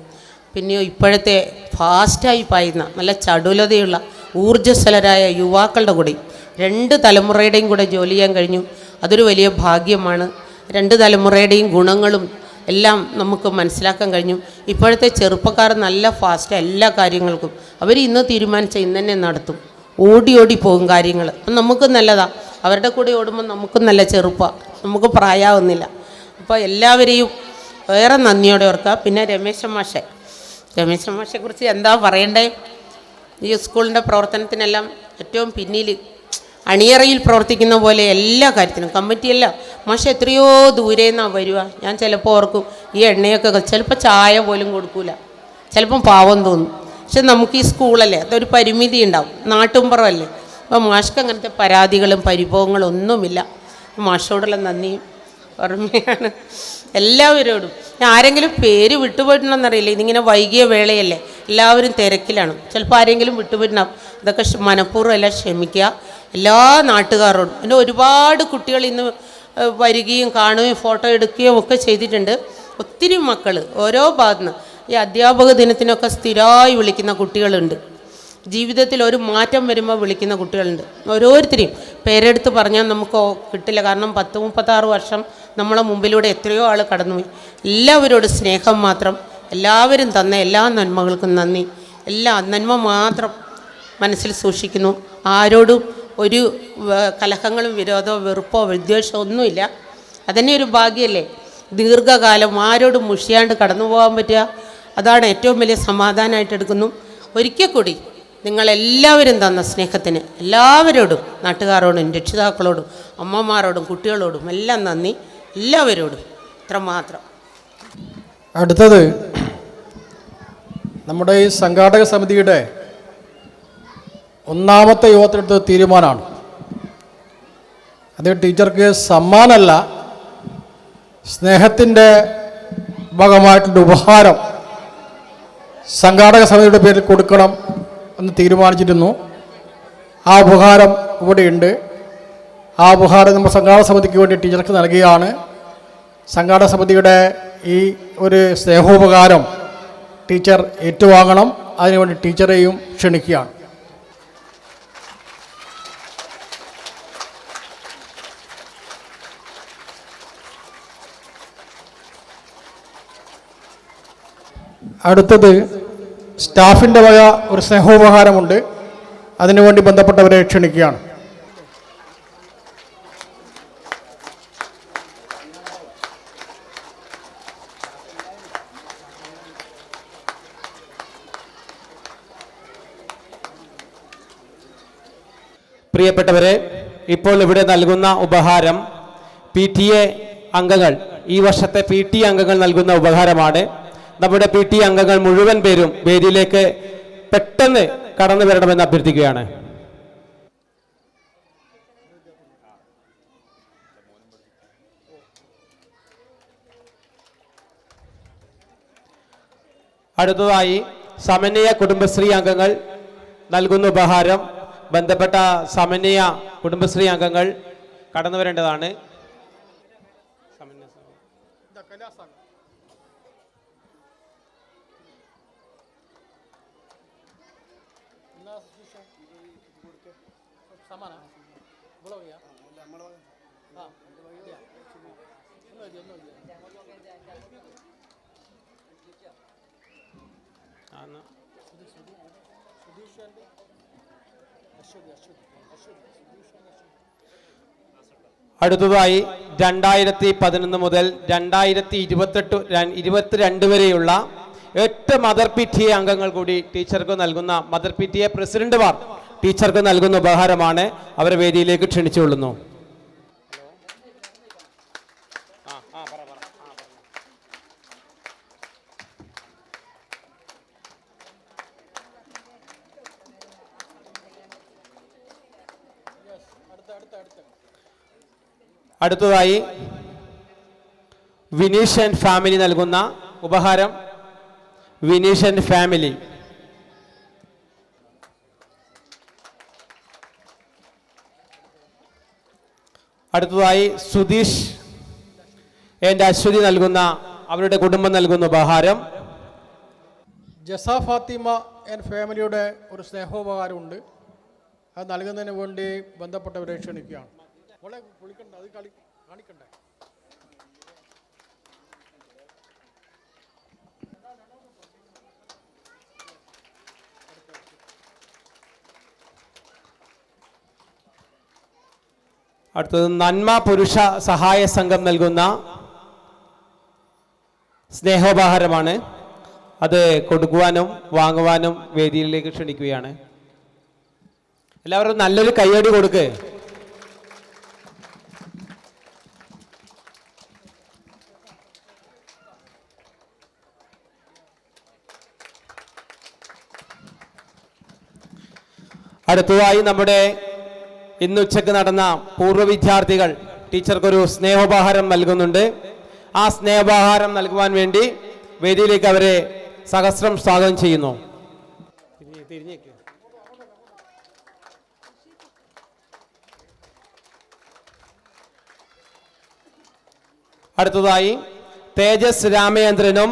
പിന്നെ ഇപ്പോഴത്തെ ഫാസ്റ്റായി പായുന്ന നല്ല ചടുലതയുള്ള ഊർജ്ജസ്വലരായ യുവാക്കളുടെ കൂടെയും 2 തലമുറയുടെയും കൂടെ ജോലി ചെയ്യാൻ കഴിഞ്ഞു. അതൊരു വലിയ ഭാഗ്യമാണ്. 2 തലമുറയുടെയും ഗുണങ്ങളും എല്ലാം നമുക്ക് മനസ്സിലാക്കാൻ കഴിഞ്ഞു. ഇപ്പോഴത്തെ ചെറുപ്പക്കാർ നല്ല ഫാസ്റ്റ് എല്ലാ കാര്യങ്ങൾക്കും. അവർ ഇന്ന് തീരുമാനിച്ച ഇന്ന് തന്നെ നടത്തും. ഓടി പോകും കാര്യങ്ങൾ. അപ്പം നമുക്ക് നല്ലതാണ്. അവരുടെ കൂടെ ഓടുമ്പോൾ നമുക്കും നല്ല ചെറുപ്പമാണ്, നമുക്ക് പ്രായമാവുന്നില്ല. അപ്പോൾ എല്ലാവരെയും വേറെ നന്ദിയോടെ ഓർക്കുക. പിന്നെ രമേശ മാഷെക്കുറിച്ച് എന്താ പറയണ്ടേ? ഈ സ്കൂളിൻ്റെ പ്രവർത്തനത്തിനെല്ലാം ഏറ്റവും പിന്നിൽ അണിയറയിൽ പ്രവർത്തിക്കുന്ന പോലെ എല്ലാ കാര്യത്തിനും കമ്മിറ്റിയല്ല. മാഷ് എത്രയോ ദൂരെ നിന്നാണ് വരിക. ഞാൻ ചിലപ്പോൾ ഓർക്കും, ഈ എണ്ണയൊക്കെ ചിലപ്പോൾ ചായ പോലും കൊടുക്കൂല, ചിലപ്പം പാവം തോന്നും. പക്ഷെ നമുക്ക് ഈ സ്കൂളല്ലേ, അതൊരു പരിമിതി ഉണ്ടാവും, നാട്ടുമ്പുറമല്ലേ. അപ്പോൾ മാഷ്ക്ക് അങ്ങനത്തെ പരാതികളും പരിഭവങ്ങളും ഒന്നുമില്ല. മാഷോടുള്ള നന്ദിയും ഓർമ്മയാണ് എല്ലാവരോടും. ആരെങ്കിലും പേര് വിട്ടുപോയിട്ടുണ്ടോയെന്നറിയില്ല, ഇതിങ്ങനെ വൈകിയ വേളയല്ലേ, എല്ലാവരും തിരക്കിലാണ്. ചിലപ്പോൾ ആരെങ്കിലും വിട്ടുപോയിട്ടുണ്ടാവും. ഇതൊക്കെ മനഃപൂർവ്വം എല്ലാം ക്ഷമിക്കുക എല്ലാ നാട്ടുകാരോടും. പിന്നെ ഒരുപാട് കുട്ടികൾ ഇന്ന് വരികയും കാണുകയും ഫോട്ടോ എടുക്കുകയും ഒക്കെ ചെയ്തിട്ടുണ്ട്. ഒത്തിരി മക്കൾ ഓരോ ഭാഗത്തുനിന്ന് ഈ അധ്യാപക ദിനത്തിനൊക്കെ സ്ഥിരമായി വിളിക്കുന്ന കുട്ടികളുണ്ട്. ജീവിതത്തിൽ ഒരു മാറ്റം വരുമ്പോൾ വിളിക്കുന്ന കുട്ടികളുണ്ട്. ഓരോരുത്തരെയും പേരെടുത്ത് പറഞ്ഞാൽ നമുക്ക് കിട്ടില്ല. കാരണം 10-36 വർഷം നമ്മളെ മുമ്പിലൂടെ എത്രയോ ആൾ കടന്നുപോയി. എല്ലാവരോടും സ്നേഹം മാത്രം. എല്ലാവരും തന്ന എല്ലാ നന്മകൾക്കും നന്ദി. എല്ലാ നന്മ മാത്രം മനസ്സിൽ സൂക്ഷിക്കുന്നു. ആരോടും ഒരു കലഹങ്ങളും വിരോധമോ വെറുപ്പോ വിദ്വേഷമോ ഒന്നുമില്ല. അതന്നെ ഒരു ഭാഗ്യമല്ലേ. ദീർഘകാലം ആരോടും മുഷിയാണ്ട് കടന്നു പോകാൻ പറ്റുക, അതാണ് ഏറ്റവും വലിയ സമാധാനമായിട്ട് എടുക്കുന്നു. ഒരിക്കൽ കൂടി നിങ്ങളെല്ലാവരും തന്ന സ്നേഹത്തിന് എല്ലാവരോടും, നാട്ടുകാരോടും രക്ഷിതാക്കളോടും അമ്മമാരോടും കുട്ടികളോടും എല്ലാം നന്ദി. എല്ലാവരോടും ഇത്രമാത്രം. അടുത്തത് നമ്മുടെ ഈ സംഘാടക സമിതിയുടെ 1ാമത്തെ യോഗത്തിലെടുത്ത തീരുമാനമാണ്. അത് ടീച്ചർക്ക് സമ്മാനമല്ല, സ്നേഹത്തിൻ്റെ ഭാഗമായിട്ടുള്ള ഉപഹാരം സംഘാടക സമിതിയുടെ പേരിൽ കൊടുക്കണം എന്ന് തീരുമാനിച്ചിരുന്നു. ആ ഉപഹാരം ഇവിടെയുണ്ട്. ആ ഉപഹാരം നമ്മൾ സംഘാടക സമിതിക്ക് വേണ്ടി ടീച്ചർക്ക് നൽകുകയാണ്. സംഘാടക സമിതിയുടെ ഈ ഒരു സ്നേഹോപകാരം ടീച്ചർ ഏറ്റുവാങ്ങണം. അതിനുവേണ്ടി ടീച്ചറെയും ക്ഷണിക്കുകയാണ്. അടുത്തത് സ്റ്റാഫിൻ്റെ വക ഒരു സ്നേഹോപഹാരമുണ്ട്. അതിനുവേണ്ടി ബന്ധപ്പെട്ടവരെ ക്ഷണിക്കുകയാണ്. പ്രിയപ്പെട്ടവരെ, ഇപ്പോൾ ഇവിടെ നൽകുന്ന ഉപഹാരം PTA അംഗങ്ങൾ, ഈ വർഷത്തെ PTA അംഗങ്ങൾ നൽകുന്ന ഉപഹാരമാണ്. നമ്മുടെ PTA അംഗങ്ങൾ മുഴുവൻ പേരും വേദിയിലേക്ക് പെട്ടെന്ന് കടന്നു വരണമെന്ന് അഭ്യർത്ഥിക്കുകയാണ്. അടുത്തതായി സമന്വയ കുടുംബശ്രീ അംഗങ്ങൾ നൽകുന്ന ഉപഹാരം ബന്ധപ്പെട്ട സമന്വയ കുടുംബശ്രീ അംഗങ്ങൾ കടന്നു വരേണ്ടതാണ്. അടുത്തതായി 2011 മുതൽ 2022 വരെയുള്ള 8 മദർ PTA അംഗങ്ങൾ കൂടി ടീച്ചർക്ക് നൽകുന്ന, മദർ PTA പ്രസിഡന്റുമാർ ടീച്ചർക്ക് നൽകുന്ന ഉപഹാരമാണ്. അവരെ വേദിയിലേക്ക് ക്ഷണിച്ചുകൊള്ളുന്നു. അടുത്തതായി വിനീഷ് ആൻഡ് ഫാമിലി നൽകുന്ന ഉപഹാരം. Vineesh and family. അടുത്തതായി സുധീഷ് ആൻഡ് അശ്വതി നൽകുന്ന, അവരുടെ കുടുംബം നൽകുന്ന ഉപഹാരം. ജസ ഫാത്തിമ ആൻഡ് ഫാമിലിയുടെ ഒരു സ്നേഹോപകാരമുണ്ട്. അത് നൽകുന്നതിന് വേണ്ടി ബന്ധപ്പെട്ടവരെ ക്ഷണിക്കുകയാണ്. കാണിക്കണ്ടേ? അടുത്തത് നന്മ പുരുഷ സഹായ സംഘം നൽകുന്ന സ്നേഹോപഹാരമാണ്. അത് കൊടുക്കുവാനും വാങ്ങുവാനും വേദിയിലേക്ക് ക്ഷണിക്കുകയാണ്. എല്ലാവരും നല്ലൊരു കയ്യടി കൊടുക്ക്. അടുത്തതായി നമ്മുടെ ഇന്ന് ഉച്ചയ്ക്ക് നടന്ന പൂർവ്വ വിദ്യാർത്ഥികൾ ടീച്ചർക്കൊരു സ്നേഹോപഹാരം നൽകുന്നുണ്ട്. ആ സ്നേഹോപഹാരം നൽകുവാൻ വേണ്ടി വേദിയിലേക്ക് അവരെ സഹസ്രം സ്വാഗതം ചെയ്യുന്നു. അടുത്തതായി തേജസ് രാമചന്ദ്രനും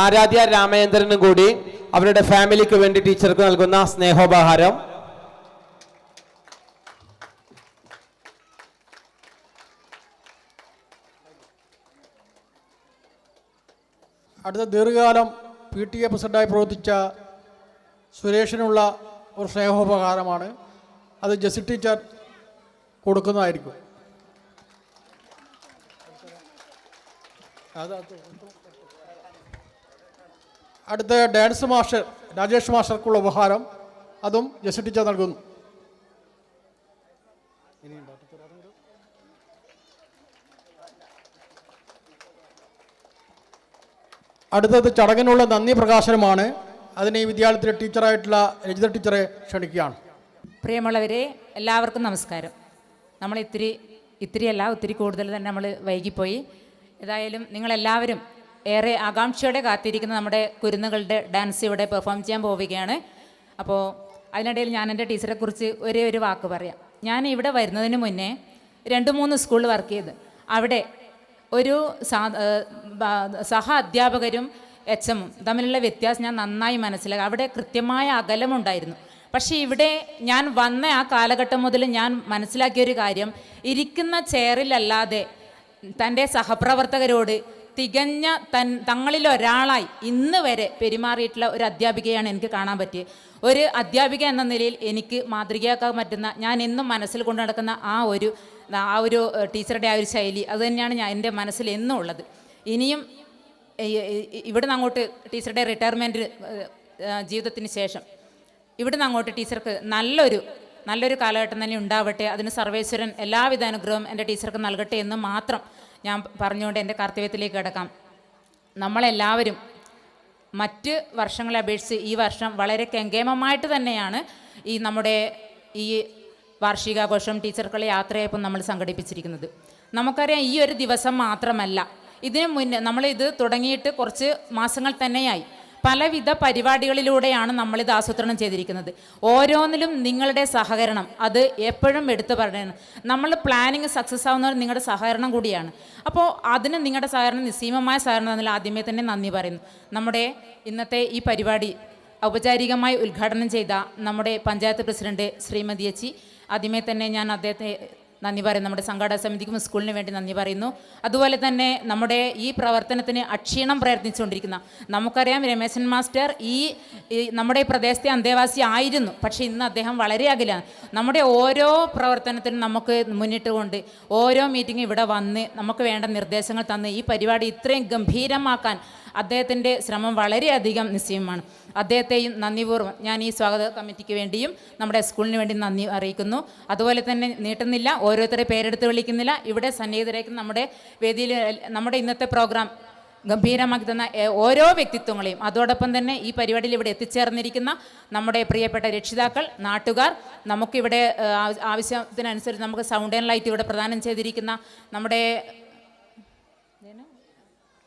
ആരാധ്യ രാമചന്ദ്രനും കൂടി അവരുടെ ഫാമിലിക്ക് വേണ്ടി ടീച്ചർക്ക് നൽകുന്ന സ്നേഹോപഹാരം. അടുത്ത ദീർഘകാലം PTA പ്രസിഡന്റായി പ്രവർത്തിച്ച സുരേഷിനുള്ള ഒരു സ്നേഹോപകാരമാണ്. അത് ജെസി ടീച്ചർ കൊടുക്കുന്നതായിരിക്കും. അടുത്ത ഡാൻസ് മാസ്റ്റർ രാജേഷ് മാസ്റ്റർക്കുള്ള ഉപഹാരം, അതും ജെസി ടീച്ചർ നൽകുന്നു. അടുത്തത് ചടങ്ങിനുള്ള നന്ദി പ്രകാശനമാണ്. അതിന് ഈ വിദ്യാലയത്തിലെ ടീച്ചറായിട്ടുള്ള രജിത ടീച്ചറെ ക്ഷണിക്കുകയാണ്. പ്രിയമുള്ളവരെ, എല്ലാവർക്കും നമസ്കാരം. നമ്മൾ ഒത്തിരി കൂടുതൽ തന്നെ നമ്മൾ വൈകിപ്പോയി. ഏതായാലും നിങ്ങളെല്ലാവരും ഏറെ ആകാംക്ഷയോടെ കാത്തിരിക്കുന്ന നമ്മുടെ കുരുന്നുകളുടെ ഡാൻസ് ഇവിടെ പെർഫോം ചെയ്യാൻ പോവുകയാണ്. അപ്പോൾ അതിനിടയിൽ ഞാൻ എൻ്റെ ടീച്ചറെക്കുറിച്ച് ഒരേ ഒരു വാക്ക് പറയാം. ഞാൻ ഇവിടെ വരുന്നതിന് മുന്നേ 2-3 സ്കൂളിൽ വർക്ക് ചെയ്ത് അവിടെ ഒരു സഹ അധ്യാപകരും HM തമ്മിലുള്ള വ്യത്യാസം ഞാൻ നന്നായി മനസ്സിലാക്കി. അവിടെ കൃത്യമായ അകലമുണ്ടായിരുന്നു. പക്ഷേ ഇവിടെ ഞാൻ വന്ന ആ കാലഘട്ടം മുതൽ ഞാൻ മനസ്സിലാക്കിയൊരു കാര്യം, ഇരിക്കുന്ന ചെയറിലല്ലാതെ തൻ്റെ സഹപ്രവർത്തകരോട് തികഞ്ഞ തങ്ങളിലൊരാളായി ഇന്ന് വരെ പെരുമാറിയിട്ടുള്ള ഒരു അധ്യാപികയാണ് എനിക്ക് കാണാൻ പറ്റിയത്. ഒരു അധ്യാപിക എന്ന നിലയിൽ എനിക്ക് മാതൃകയാക്കാൻ പറ്റുന്ന, ഞാൻ എന്നും മനസ്സിൽ കൊണ്ടു നടക്കുന്ന ആ ഒരു ടീച്ചറുടെ ആ ഒരു ശൈലി, അത് തന്നെയാണ് എൻ്റെ മനസ്സിൽ എന്നും ഉള്ളത്. ഇനിയും ഇവിടുന്ന് അങ്ങോട്ട് ടീച്ചറുടെ റിട്ടയർമെൻറ്റ് ജീവിതത്തിന് ശേഷം ഇവിടുന്ന് അങ്ങോട്ട് ടീച്ചർക്ക് നല്ലൊരു കാലഘട്ടം തന്നെ ഉണ്ടാവട്ടെ. അതിന് സർവേശ്വരൻ എല്ലാവിധ അനുഗ്രഹവും എൻ്റെ ടീച്ചർക്ക് നൽകട്ടെ എന്ന് മാത്രം ഞാൻ പറഞ്ഞുകൊണ്ട് എൻ്റെ കർത്തവ്യത്തിലേക്ക് കിടക്കാം. നമ്മളെല്ലാവരും മറ്റ് വർഷങ്ങളെ അപേക്ഷിച്ച് ഈ വർഷം വളരെ കെങ്കേമമായിട്ട് തന്നെയാണ് നമ്മുടെ ഈ വാർഷികാഘോഷം ടീച്ചർക്കുള്ള യാത്രയായപ്പോൾ നമ്മൾ സംഘടിപ്പിച്ചിരിക്കുന്നത്. നമുക്കറിയാം, ഈ ഒരു ദിവസം മാത്രമല്ല, ഇതിനു മുന്നേ നമ്മളിത് തുടങ്ങിയിട്ട് കുറച്ച് മാസങ്ങൾ തന്നെയായി. പലവിധ പരിപാടികളിലൂടെയാണ് നമ്മളിത് ആസൂത്രണം ചെയ്തിരിക്കുന്നത്. ഓരോന്നിലും നിങ്ങളുടെ സഹകരണം അത് എപ്പോഴും എടുത്തു പറയണം. നമ്മൾ പ്ലാനിങ് സക്സസ് ആവുന്നത് നിങ്ങളുടെ സഹകരണം കൂടിയാണ്. അപ്പോൾ അതിന് നിങ്ങളുടെ സഹകരണം, നിസ്സീമമായ സഹകരണം എന്നതിൽ ആദ്യമേ തന്നെ നന്ദി പറയുന്നു. നമ്മുടെ ഇന്നത്തെ ഈ പരിപാടി ഔപചാരികമായി ഉദ്ഘാടനം ചെയ്ത നമ്മുടെ പഞ്ചായത്ത് പ്രസിഡന്റ് ശ്രീമതി ചേച്ചി, ആദ്യമേ തന്നെ ഞാൻ അദ്ദേഹത്തെ നന്ദി പറയുന്നു. നമ്മുടെ സംഘാടക സമിതിക്കും സ്കൂളിന് വേണ്ടി നന്ദി പറയുന്നു. അതുപോലെ തന്നെ നമ്മുടെ ഈ പ്രവർത്തനത്തിന് അക്ഷീണം പ്രയത്നിച്ചുകൊണ്ടിരിക്കുന്ന, നമുക്കറിയാം രമേശൻ മാസ്റ്റർ ഈ നമ്മുടെ പ്രദേശത്തെ അന്തേവാസി ആയിരുന്നു, പക്ഷേ ഇന്ന് അദ്ദേഹം വളരെ അകലാണ്. നമ്മുടെ ഓരോ പ്രവർത്തനത്തിനും നമുക്ക് മുന്നിട്ടുകൊണ്ട് ഓരോ മീറ്റിംഗും ഇവിടെ വന്ന് നമുക്ക് വേണ്ട നിർദ്ദേശങ്ങൾ തന്ന് ഈ പരിപാടി ഇത്രയും ഗംഭീരമാക്കാൻ അദ്ദേഹത്തിൻ്റെ ശ്രമം വളരെയധികം നിശ്ചയമാണ്. അദ്ദേഹത്തെയും നന്ദിപൂർവ്വം ഞാൻ ഈ സ്വാഗത കമ്മിറ്റിക്ക് വേണ്ടിയും നമ്മുടെ സ്കൂളിന് വേണ്ടി നന്ദി അറിയിക്കുന്നു. അതുപോലെ തന്നെ നീട്ടുന്നില്ല, ഓരോരുത്തരെ പേരെടുത്ത് വിളിക്കുന്നില്ല. ഇവിടെ സന്നിഹിതരായിരിക്കുന്ന നമ്മുടെ വേദിയിൽ നമ്മുടെ ഇന്നത്തെ പ്രോഗ്രാം ഗംഭീരമാക്കി തന്ന ഓരോ വ്യക്തിത്വങ്ങളെയും, അതോടൊപ്പം തന്നെ ഈ പരിപാടിയിൽ ഇവിടെ എത്തിച്ചേർന്നിരിക്കുന്ന നമ്മുടെ പ്രിയപ്പെട്ട രക്ഷിതാക്കൾ, നാട്ടുകാർ, നമുക്കിവിടെ ആവശ്യത്തിനനുസരിച്ച് നമുക്ക് സൗണ്ട് ആൻഡ് ലൈറ്റ് ഇവിടെ പ്രദാനം ചെയ്തിരിക്കുന്ന നമ്മുടെ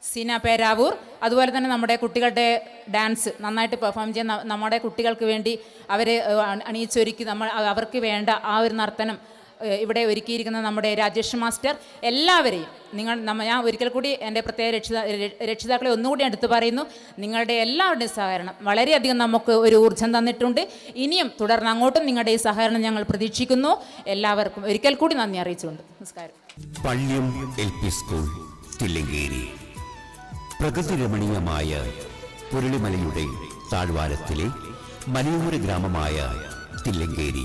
സീന പേരാവൂർ, അതുപോലെ തന്നെ നമ്മുടെ കുട്ടികളുടെ ഡാൻസ് നന്നായിട്ട് പെർഫോം ചെയ്യുന്ന നമ്മുടെ കുട്ടികൾക്ക് വേണ്ടി അവരെ അണിയിച്ചൊരുക്കി അവർക്ക് വേണ്ട ആ ഒരു നർത്തനം ഇവിടെ ഒരുക്കിയിരിക്കുന്ന നമ്മുടെ രാജേഷ് മാസ്റ്റർ, എല്ലാവരെയും ഞാൻ ഒരിക്കൽ കൂടി എൻ്റെ പ്രത്യേക രക്ഷിതാക്കളെ ഒന്നുകൂടി എടുത്തു പറയുന്നു. നിങ്ങളുടെ എല്ലാവരുടെയും സഹകരണം വളരെയധികം നമുക്ക് ഒരു ഊർജ്ജം തന്നിട്ടുണ്ട്. ഇനിയും തുടർന്ന് അങ്ങോട്ടും നിങ്ങളുടെ ഈ സഹകരണം ഞങ്ങൾ പ്രതീക്ഷിക്കുന്നു. എല്ലാവർക്കും ഒരിക്കൽ കൂടി നന്ദി അറിയിച്ചുകൊണ്ട് നമസ്കാരം. പള്ള്യം LP സ്കൂൾ തില്ലങ്കേരി പ്രകൃതി രമണീയമായ പുരളിമലയുടെ താഴ്വാരത്തിലെ മലയോര ഗ്രാമമായ തില്ലങ്കേരി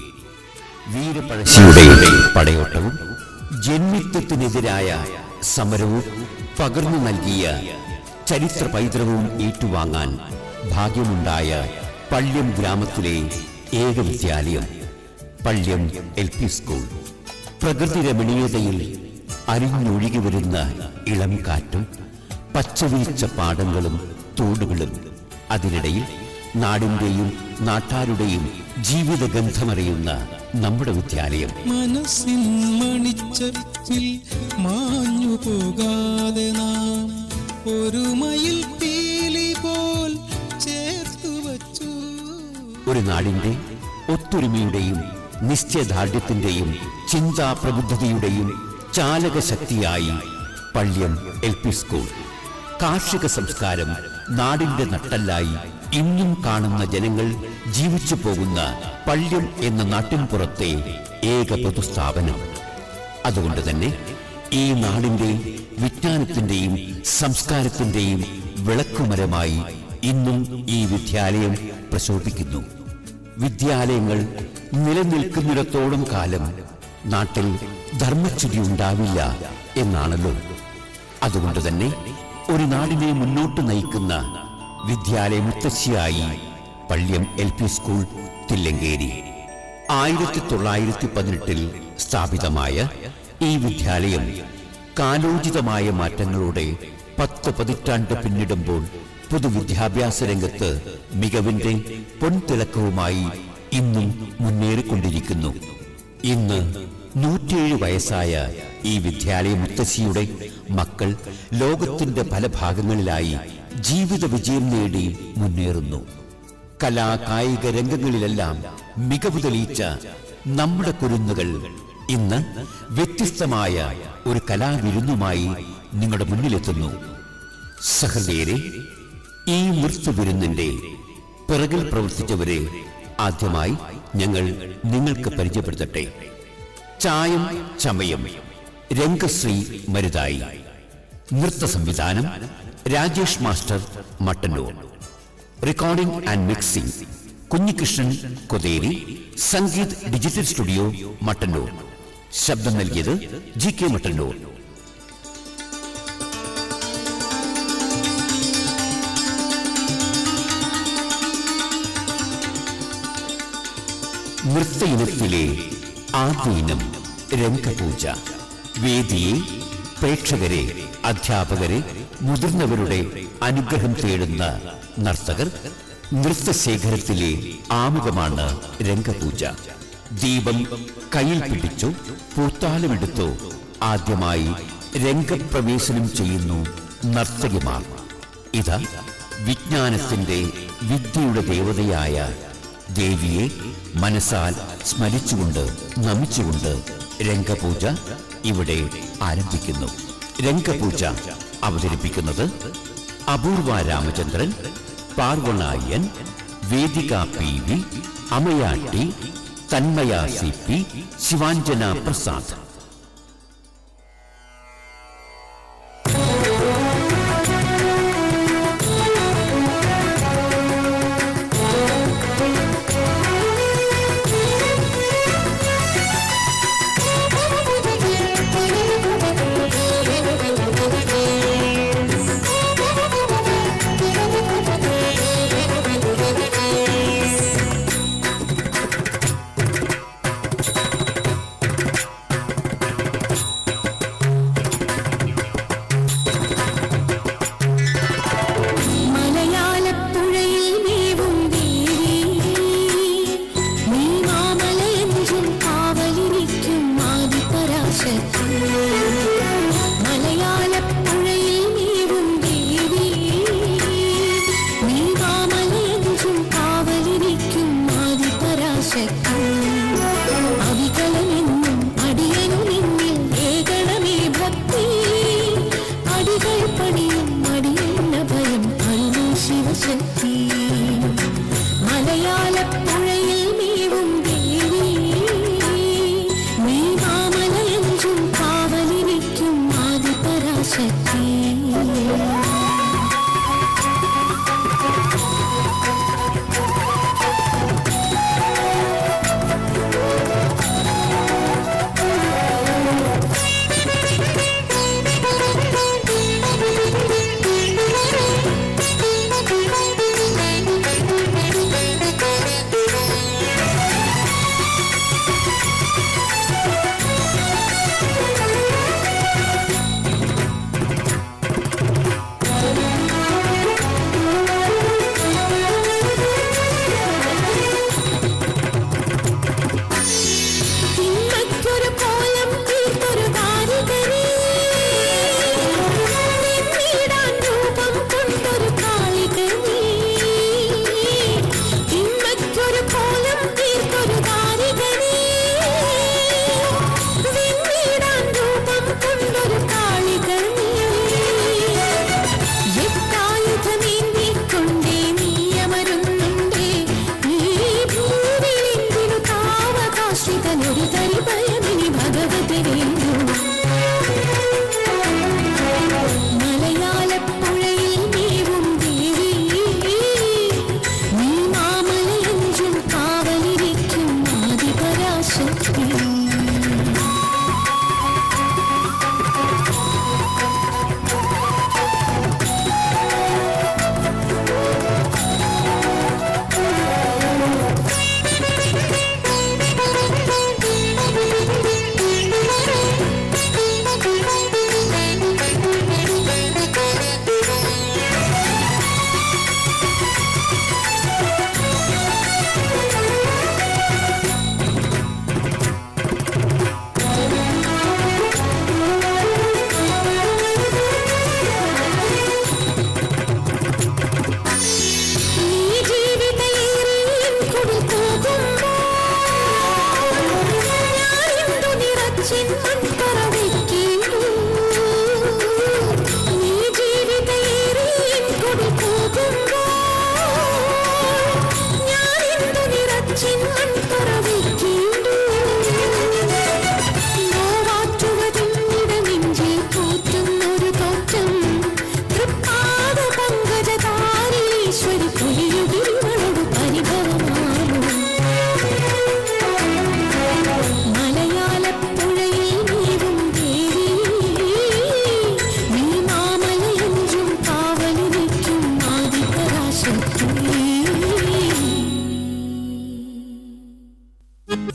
വീരപഴശ്ശിയുടെ പടയോട്ടവും ജന്മിത്വത്തിനെതിരായ സമരവും പകർന്നു നൽകിയ ചരിത്ര പൈതൃകവും ഏറ്റുവാങ്ങാൻ ഭാഗ്യമുണ്ടായ പള്ള്യം ഗ്രാമത്തിലെ ഏക വിദ്യാലയം പള്ള്യം LP സ്കൂൾ. പ്രകൃതി രമണീയതയിൽ അരിഞ്ഞൊഴുകി വരുന്ന ഇളം കാറ്റും പച്ചവിരിച്ച പാടങ്ങളും തോടുകളും, അതിനിടയിൽ നാടിന്റെയും നാട്ടാരുടെയും ജീവിതഗന്ധമറിയുന്ന നമ്മുടെ വിദ്യാലയം. മനസ്സിൻ മണിച്ചപ്പിൽ മാഞ്ഞു പോകാതെ നാം ഒരു മയിൽ പീലി പോൽ ചേർത്തു വച്ചു. ഒരു നാടിന്റെ ഒത്തൊരുമയുടെയും നിശ്ചയദാർഢ്യത്തിന്റെയും ചിന്താപ്രബുദ്ധതയുടെയും ചാലകശക്തിയായി പള്ള്യം LP സ്കൂൾ. കാർഷിക സംസ്കാരം നാടിന്റെ നട്ടെല്ലായി ഇന്നും കാണുന്ന ജനങ്ങൾ ജീവിച്ചു പോകുന്ന പള്ള്യം എന്ന നാട്ടിൻപുറത്തെ ഏക പൊതുസ്ഥാപനം. അതുകൊണ്ട് തന്നെ ഈ നാടിന്റെ വിജ്ഞാനത്തിന്റെയും സംസ്കാരത്തിന്റെയും വിളക്കുമരമായി ഇന്നും ഈ വിദ്യാലയം പ്രശോഭിക്കുന്നു. വിദ്യാലയങ്ങൾ നിലനിൽക്കുന്നിടത്തോളം കാലം നാട്ടിൽ ധർമ്മച്യുതി ഉണ്ടാവില്ല എന്നാണല്ലോ. അതുകൊണ്ട് തന്നെ ഒരു നാടിനെ മുന്നോട്ട് നയിക്കുന്ന വിദ്യാലയ മുത്തശ്ശിയായി പള്ള്യം LP സ്കൂൾ തില്ലങ്കേരി. 1918 സ്ഥാപിതമായ ഈ വിദ്യാലയം കാലോചിതമായ മാറ്റങ്ങളോടെ 10 പതിറ്റാണ്ട് പിന്നിടുമ്പോൾ പൊതുവിദ്യാഭ്യാസ രംഗത്ത് മികവിന്റെ പൊൻതിളക്കവുമായി ഇന്നും മുന്നേറിക്കൊണ്ടിരിക്കുന്നു. ഇന്ന് 107 വയസ്സായ ഈ വിദ്യാലയ മുത്തശ്ശിയുടെ മക്കൾ ലോകത്തിന്റെ പല ഭാഗങ്ങളിലായി ജീവിത വിജയം നേടി മുന്നേറുന്നു. കലാകായിക രംഗങ്ങളിലെല്ലാം മികവ് തെളിയിച്ച നമ്മുടെ കുരുന്നുകൾ ഇന്ന് വ്യത്യസ്തമായ ഒരു കലാവിരുന്നുമായി നിങ്ങളുടെ മുന്നിലെത്തുന്നു. സഹൃദയരെ, ഈ നൃത്തവിരുന്നിന്റെ പിറകിൽ പ്രവർത്തിച്ചവരെ ആദ്യമായി ഞങ്ങൾ നിങ്ങൾക്ക് പരിചയപ്പെടുത്തട്ടെ. ചായം ചമയം രംഗശ്രീ മരുതായി, നൃത്ത സംവിധാനം Rajesh master Mattannur. Recording and mixing Kunhikrishnan Kotheri. Sangeeth digital studio Mattannur. ശബ്ദം നൽകിയത് GK മട്ടന്നൂർ. നൃത്ത ഇനത്തിലെ ആദ്യ ഇനം രംഗപൂജ. വേദിയെ, പ്രേക്ഷകരെ, അധ്യാപകരെ, മുതിർന്നവരുടെ അനുഗ്രഹം തേടുന്ന നർത്തകർ. നൃത്തശേഖരത്തിലെ ആമുഖമാണ് രംഗപൂജ. ദീപം കയ്യിൽ പിടിച്ചു, പൂത്താലമെടുത്തു ആദ്യമായി രംഗപ്രവേശനം ചെയ്യുന്നു നർത്തകിമാർ. ഇതാ വിജ്ഞാനത്തിന്റെ, വിദ്യയുടെ ദേവതയായ ദേവിയെ മനസ്സാൽ സ്മരിച്ചുകൊണ്ട്, നമിച്ചുകൊണ്ട് രംഗപൂജ ഇവിടെ ആരംഭിക്കുന്നു. രംഗപൂജ അവതരിപ്പിക്കുന്നത് അപൂർവ രാമചന്ദ്രൻ, പാർവണായൻ, വേദിക PV, അമയാട്ടി, തന്മയ CP, ശിവാഞ്ജന പ്രസാദ്.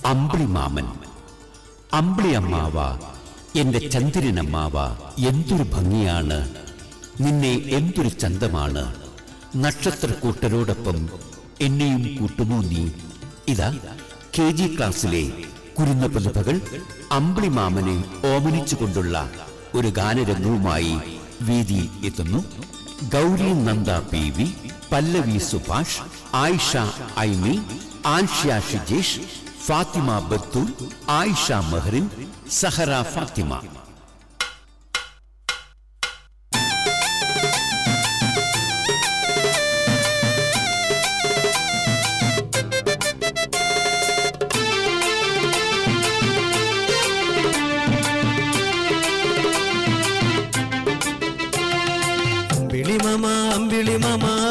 അമ്പിളിമാമൻ. അമ്പിളിയമ്മാവ, എന്റെ ചന്ദ്രനമ്മാവ, എന്തൊരു ഭംഗിയാണ്, നിന്നെ എന്തൊരു ചന്തമാണ്, നക്ഷത്രക്കൂട്ടരോടൊപ്പം എന്നെയും കൂട്ടുമോ നീ. ഇതാ KG ക്ലാസ്സിലെ കുരുന്ന പ്രതിഭകൾ അമ്പിളിമാമനെ ഓമനിച്ചുകൊണ്ടുള്ള ഒരു ഗാനരംഗവുമായി വേദിയിൽ എത്തുന്നു. ഗൗരി നന്ദ PV, പല്ലവി സുഭാഷ്, ആയിഷ ഐമി, ആൻഷ്യ ഷിജേഷ്, ഫാത്തിമ ബത്തൂൽ, ആയിഷ മെഹറിൻ, സഹറ ഫാത്തിമ.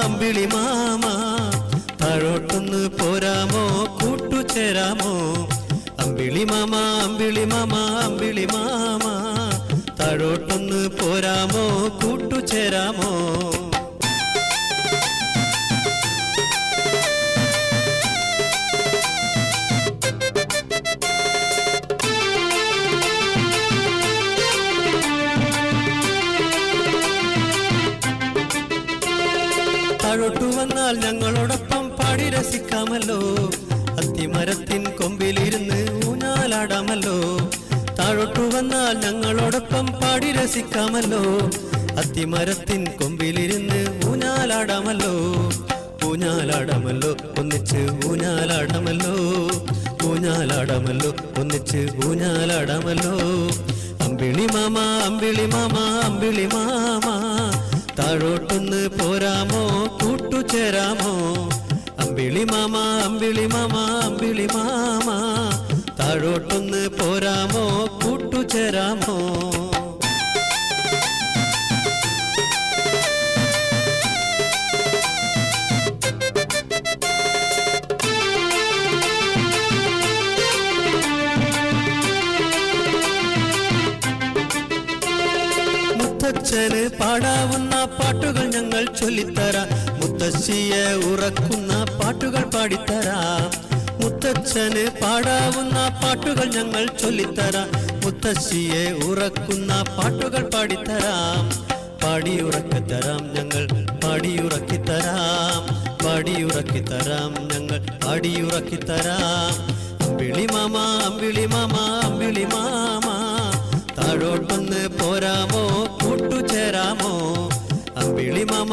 അമ്പിളി മാമ താഴോട്ടൊന്ന് പോരാമോ, കൂട്ടുചേരാമോ. അമ്പിളി മാമ താഴോട്ടൊന്ന് പോരാമോ, കൂട്ടുചേരാമോ. താഴോട്ടു വന്നാൽ ഞങ്ങളോടൊപ്പം പാടി രസിക്കാമല്ലോ, അത്തിമരത്തിൻ കൊമ്പിലിരുന്ന് ഊഞ്ഞാലാടാമല്ലോ. താഴോട്ടു വന്നാൽ ഞങ്ങളോടൊപ്പം പാടി രസിക്കാമല്ലോ, അത്തിമരത്തിൻ കൊമ്പിലിരുന്ന് ഊഞ്ഞാലാടാമല്ലോ. ഊഞ്ഞാലാടാമല്ലോ ഒന്നിച്ച് ഊഞ്ഞാലാടാമല്ലോ, ഊഞ്ഞാലാടാമല്ലോ ഒന്നിച്ച് ഊഞ്ഞാലാടാമല്ലോ. അമ്പിളി മാമ താഴോട്ടൊന്ന് പോരാമോ, കൂട്ടുചേരാമോ. അമ്പിളി മാമ താഴോട്ടൊന്ന് പോരാമോ, കൂട്ടുചേരാമോ. മുത്തച്ഛന് പാടാവുന്ന പാട്ടുകൾ ഞങ്ങൾ ചൊല്ലിത്തരാം, മുത്തശ്ശിയെ ഉറക്കുന്ന പാട്ടുകൾ പാടിത്തരാം. മുത്തച്ഛന് പാടാവുന്ന പാട്ടുകൾ ഞങ്ങൾ ചൊല്ലിത്തരാം, മുത്തശ്ശിയെ ഉറക്കുന്ന പാട്ടുകൾ പാടിത്തരാം. പാടിയുറക്കിത്തരാം ഞങ്ങൾ, പാടിയുറക്കിത്തരാം, പാടിയുറക്കിത്തരാം ഞങ്ങൾ, പാടിയുറക്കിത്തരാം. അമ്പിളി മാമ താഴോട്ടൊന്ന് പോരാമോ, കൂട്ടുചേരാമോ. അമ്പിളി മാമ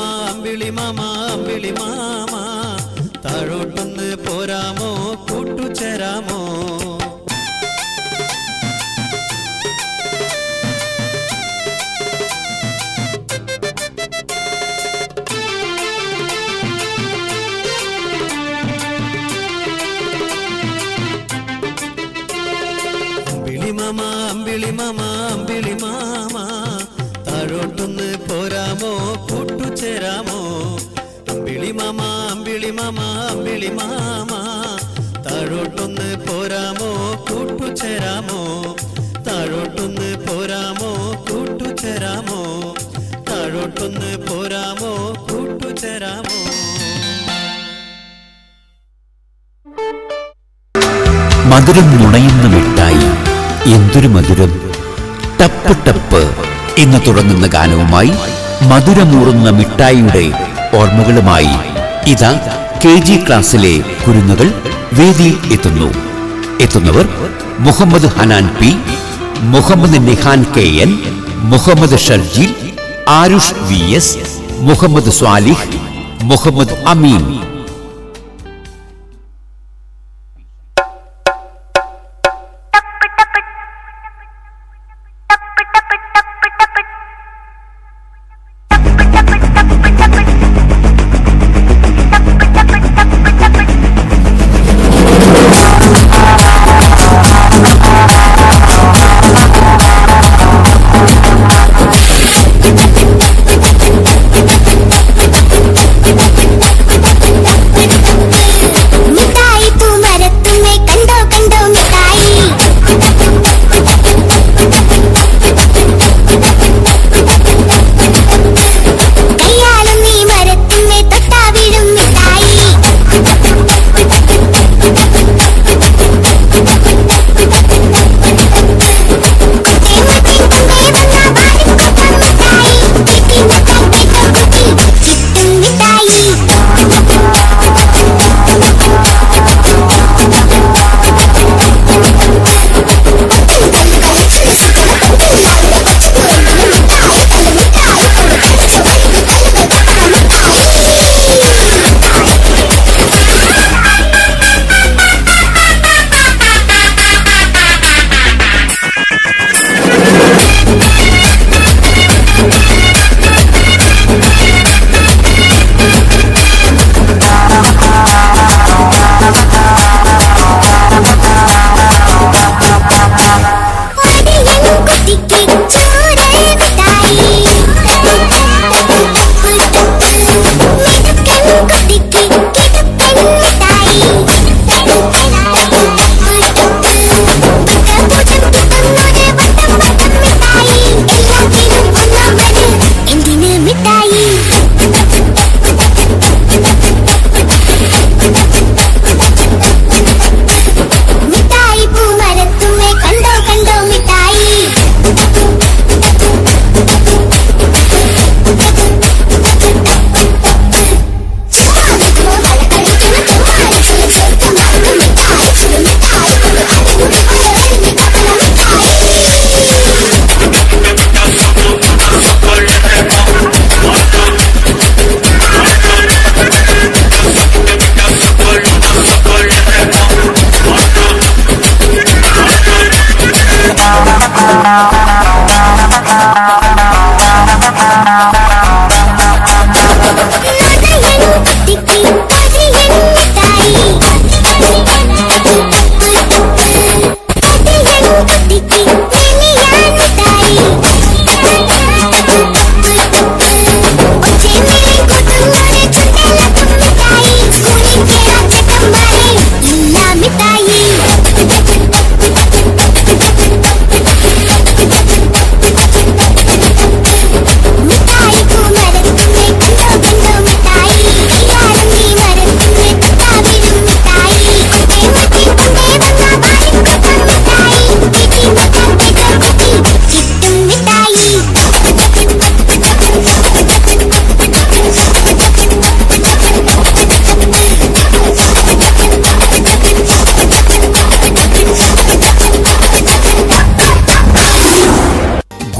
താഴോട്ടൊന്ന് പോരാമോ, കൂട്ടുചേരാമോ. അമ്പിളി മാമ താഴോട്ടൊന്ന് പോരാമോ, കൂട്ടുചേരാമോ. അമ്പിളി മാമ താഴോട്ടൊന്ന് പോരാമോ, കൂട്ടുചേരാമോ. താഴോട്ടൊന്ന് പോരാമോ, കൂട്ടുചേരാമോ. താഴോട്ടൊന്ന് പോരാമോ, കൂട്ടുചേരാമോ. മധുരം നുണയുന്ന മിഠായി, എന്തൊരു മധുരം, ടപ്പ് ടപ്പ് എന്ന് തുടങ്ങുന്ന ഗാനവുമായി മധുരമൂറുന്ന മിഠായിയുടെ ഓർമ്മകളുമായി ഇതാ KG ക്ലാസ്സിലെ കുരുന്നുകൾ വേദിയിൽ എത്തുന്നവർ മുഹമ്മദ് ഹനാൻ P, Muhammad നിഹാൻ KN, Muhammad Sharjeel, Aarush VS, Muhammad Swalih, Muhammad അമീൻ.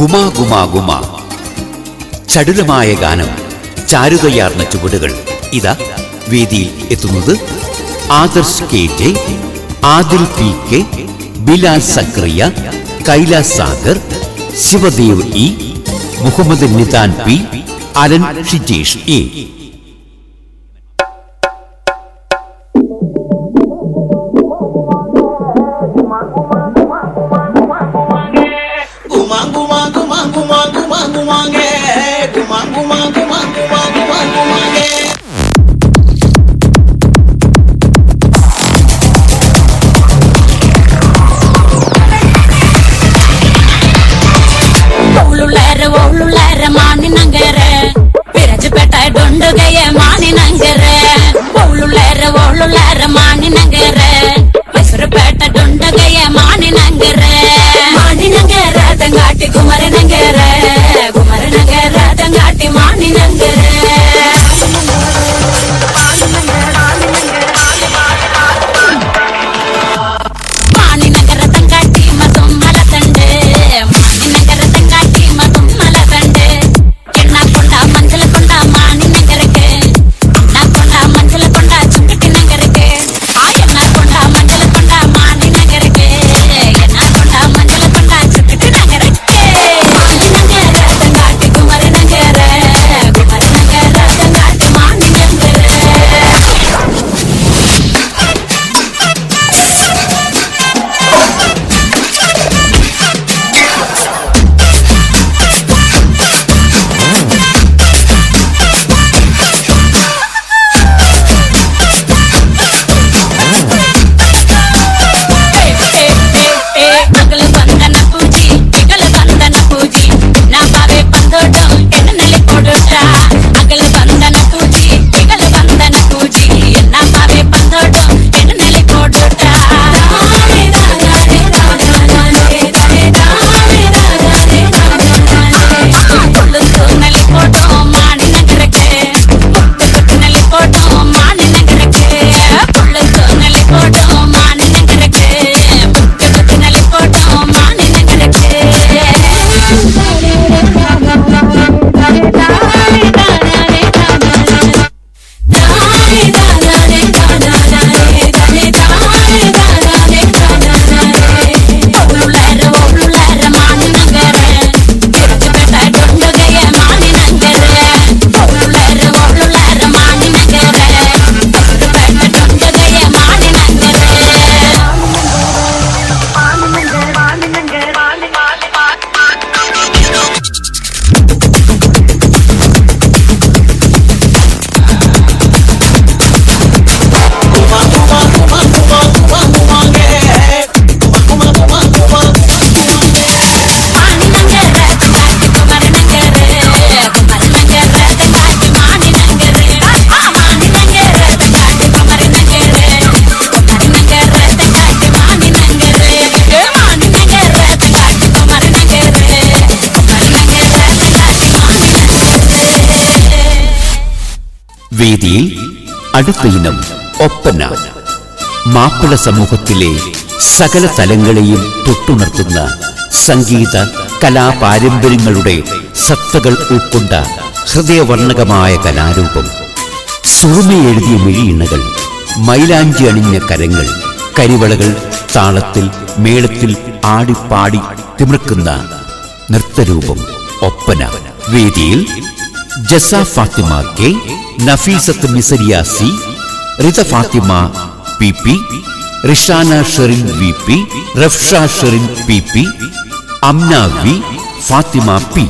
ഗുമാ ഗുമാ ഗുമാ. ചടുലമായ ഗാനം, ചാരുതയാർന്ന ചുവടുകൾ. ഇതാ വേദിയിൽ എത്തുന്നത് Adarsh KJ, Adil PK, Bilal Zakriya, Kailas Sagar, Shivadev E, Muhammad Nithan P, Alan Shijesh A. വേദിയിൽ അടുത്ത ഇനം ഒപ്പന. മാപ്പിള സമൂഹത്തിലെ സകല തലങ്ങളെയും തൊട്ടുണർത്തുന്ന സംഗീത കലാപാരമ്പര്യങ്ങളുടെ സത്തകൾ ഉൾക്കൊണ്ട ഹൃദയവർണ്ണകമായ കലാരൂപം. സുറുമയെഴുതിയ മിഴിയിണകൾ, മൈലാഞ്ചി അണിഞ്ഞ കരങ്ങൾ, കരിവളകൾ താളത്തിൽ മേളത്തിൽ ആടിപ്പാടി തിമിർക്കുന്ന നൃത്തരൂപം ഒപ്പന. വേദിയിൽ ജസ Fathima K, Nafeesath മിസരിയ C, Rita Fathima PP, Rishana Sherin VP, റഫ്ഷ Sherin PP, Amna V, Fathima P.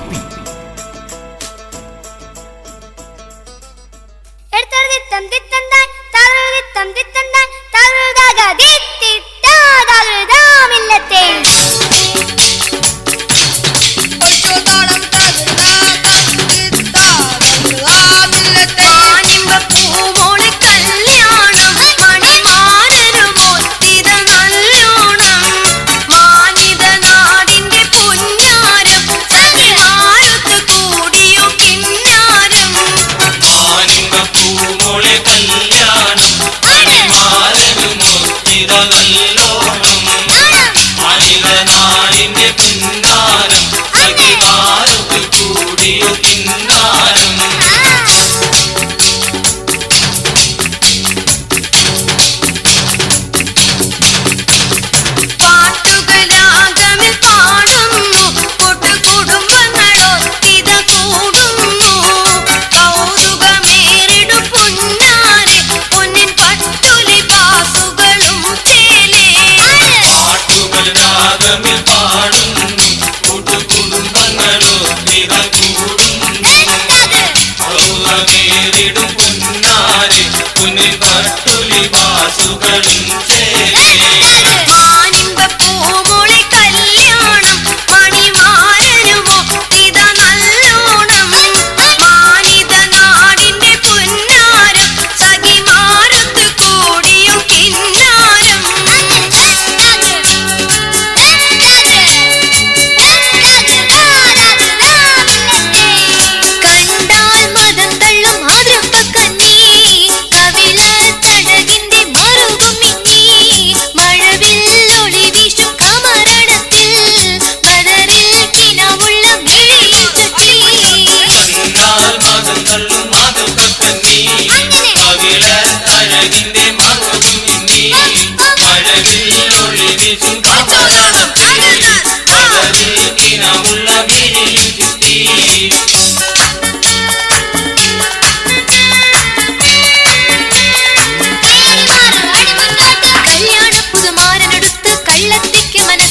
മാനിത നാടിന്റെ പുന്നാരം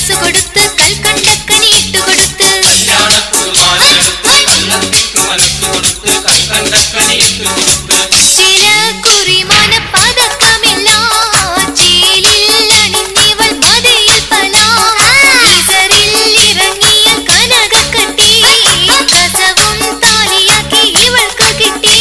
മനസ്സ് കൊടുത്ത് കൽക്കണ്ടക്കനി ഇട്ടുകൊടുത്ത് കുറിമാന പതക്കമെല്ലാം ചേലിൽ അണിഞ്ഞിവൾ മതിയിൽ പല ഇതറിൽ ഇറങ്ങിയ കനകക്കട്ടി കസവും താലിയാക്കി ഇവൾക്ക് കിട്ടി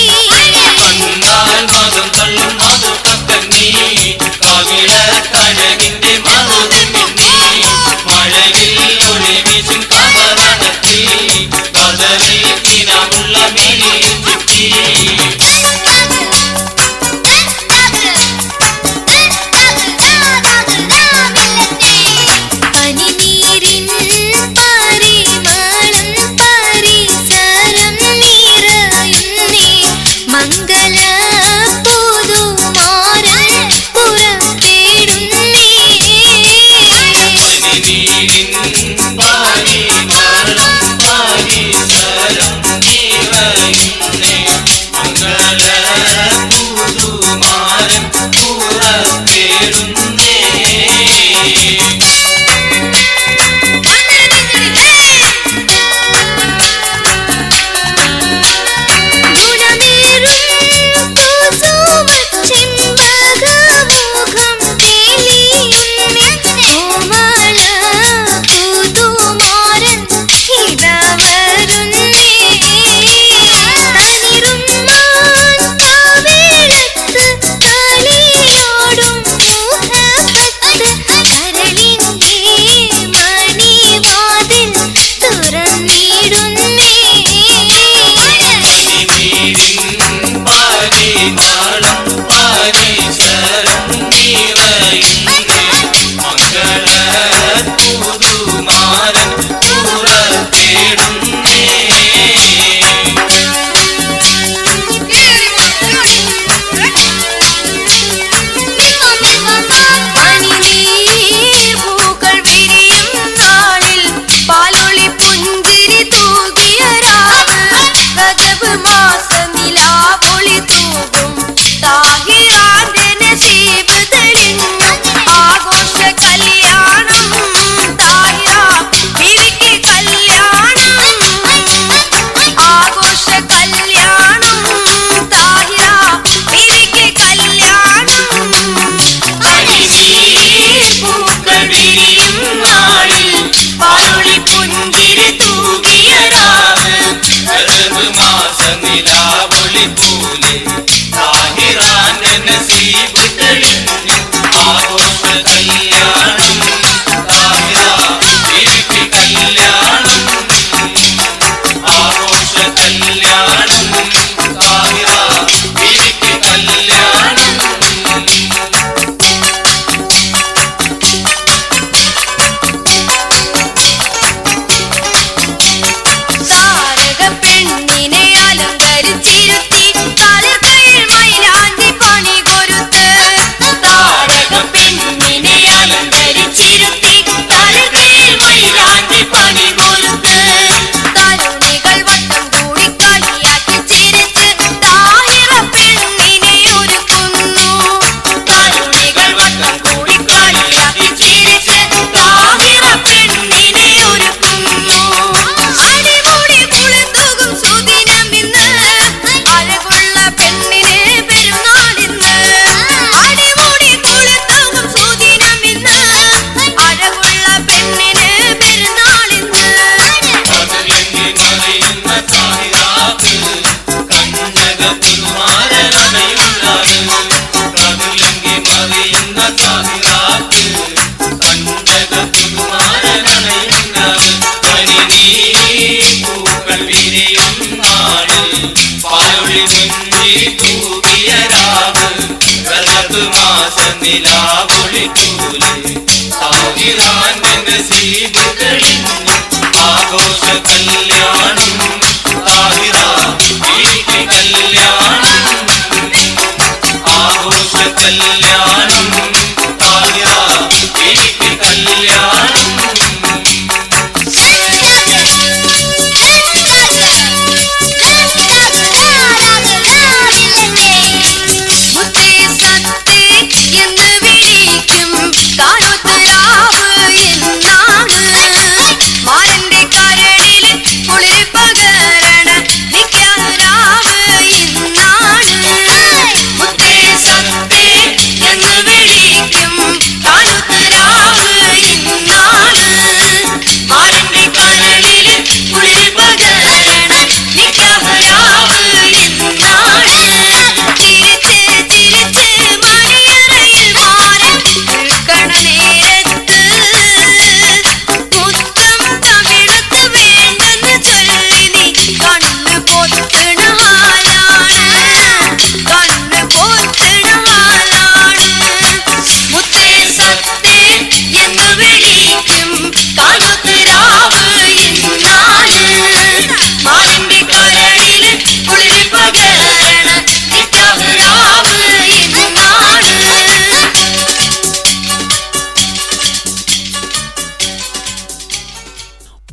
നിലാവൊളി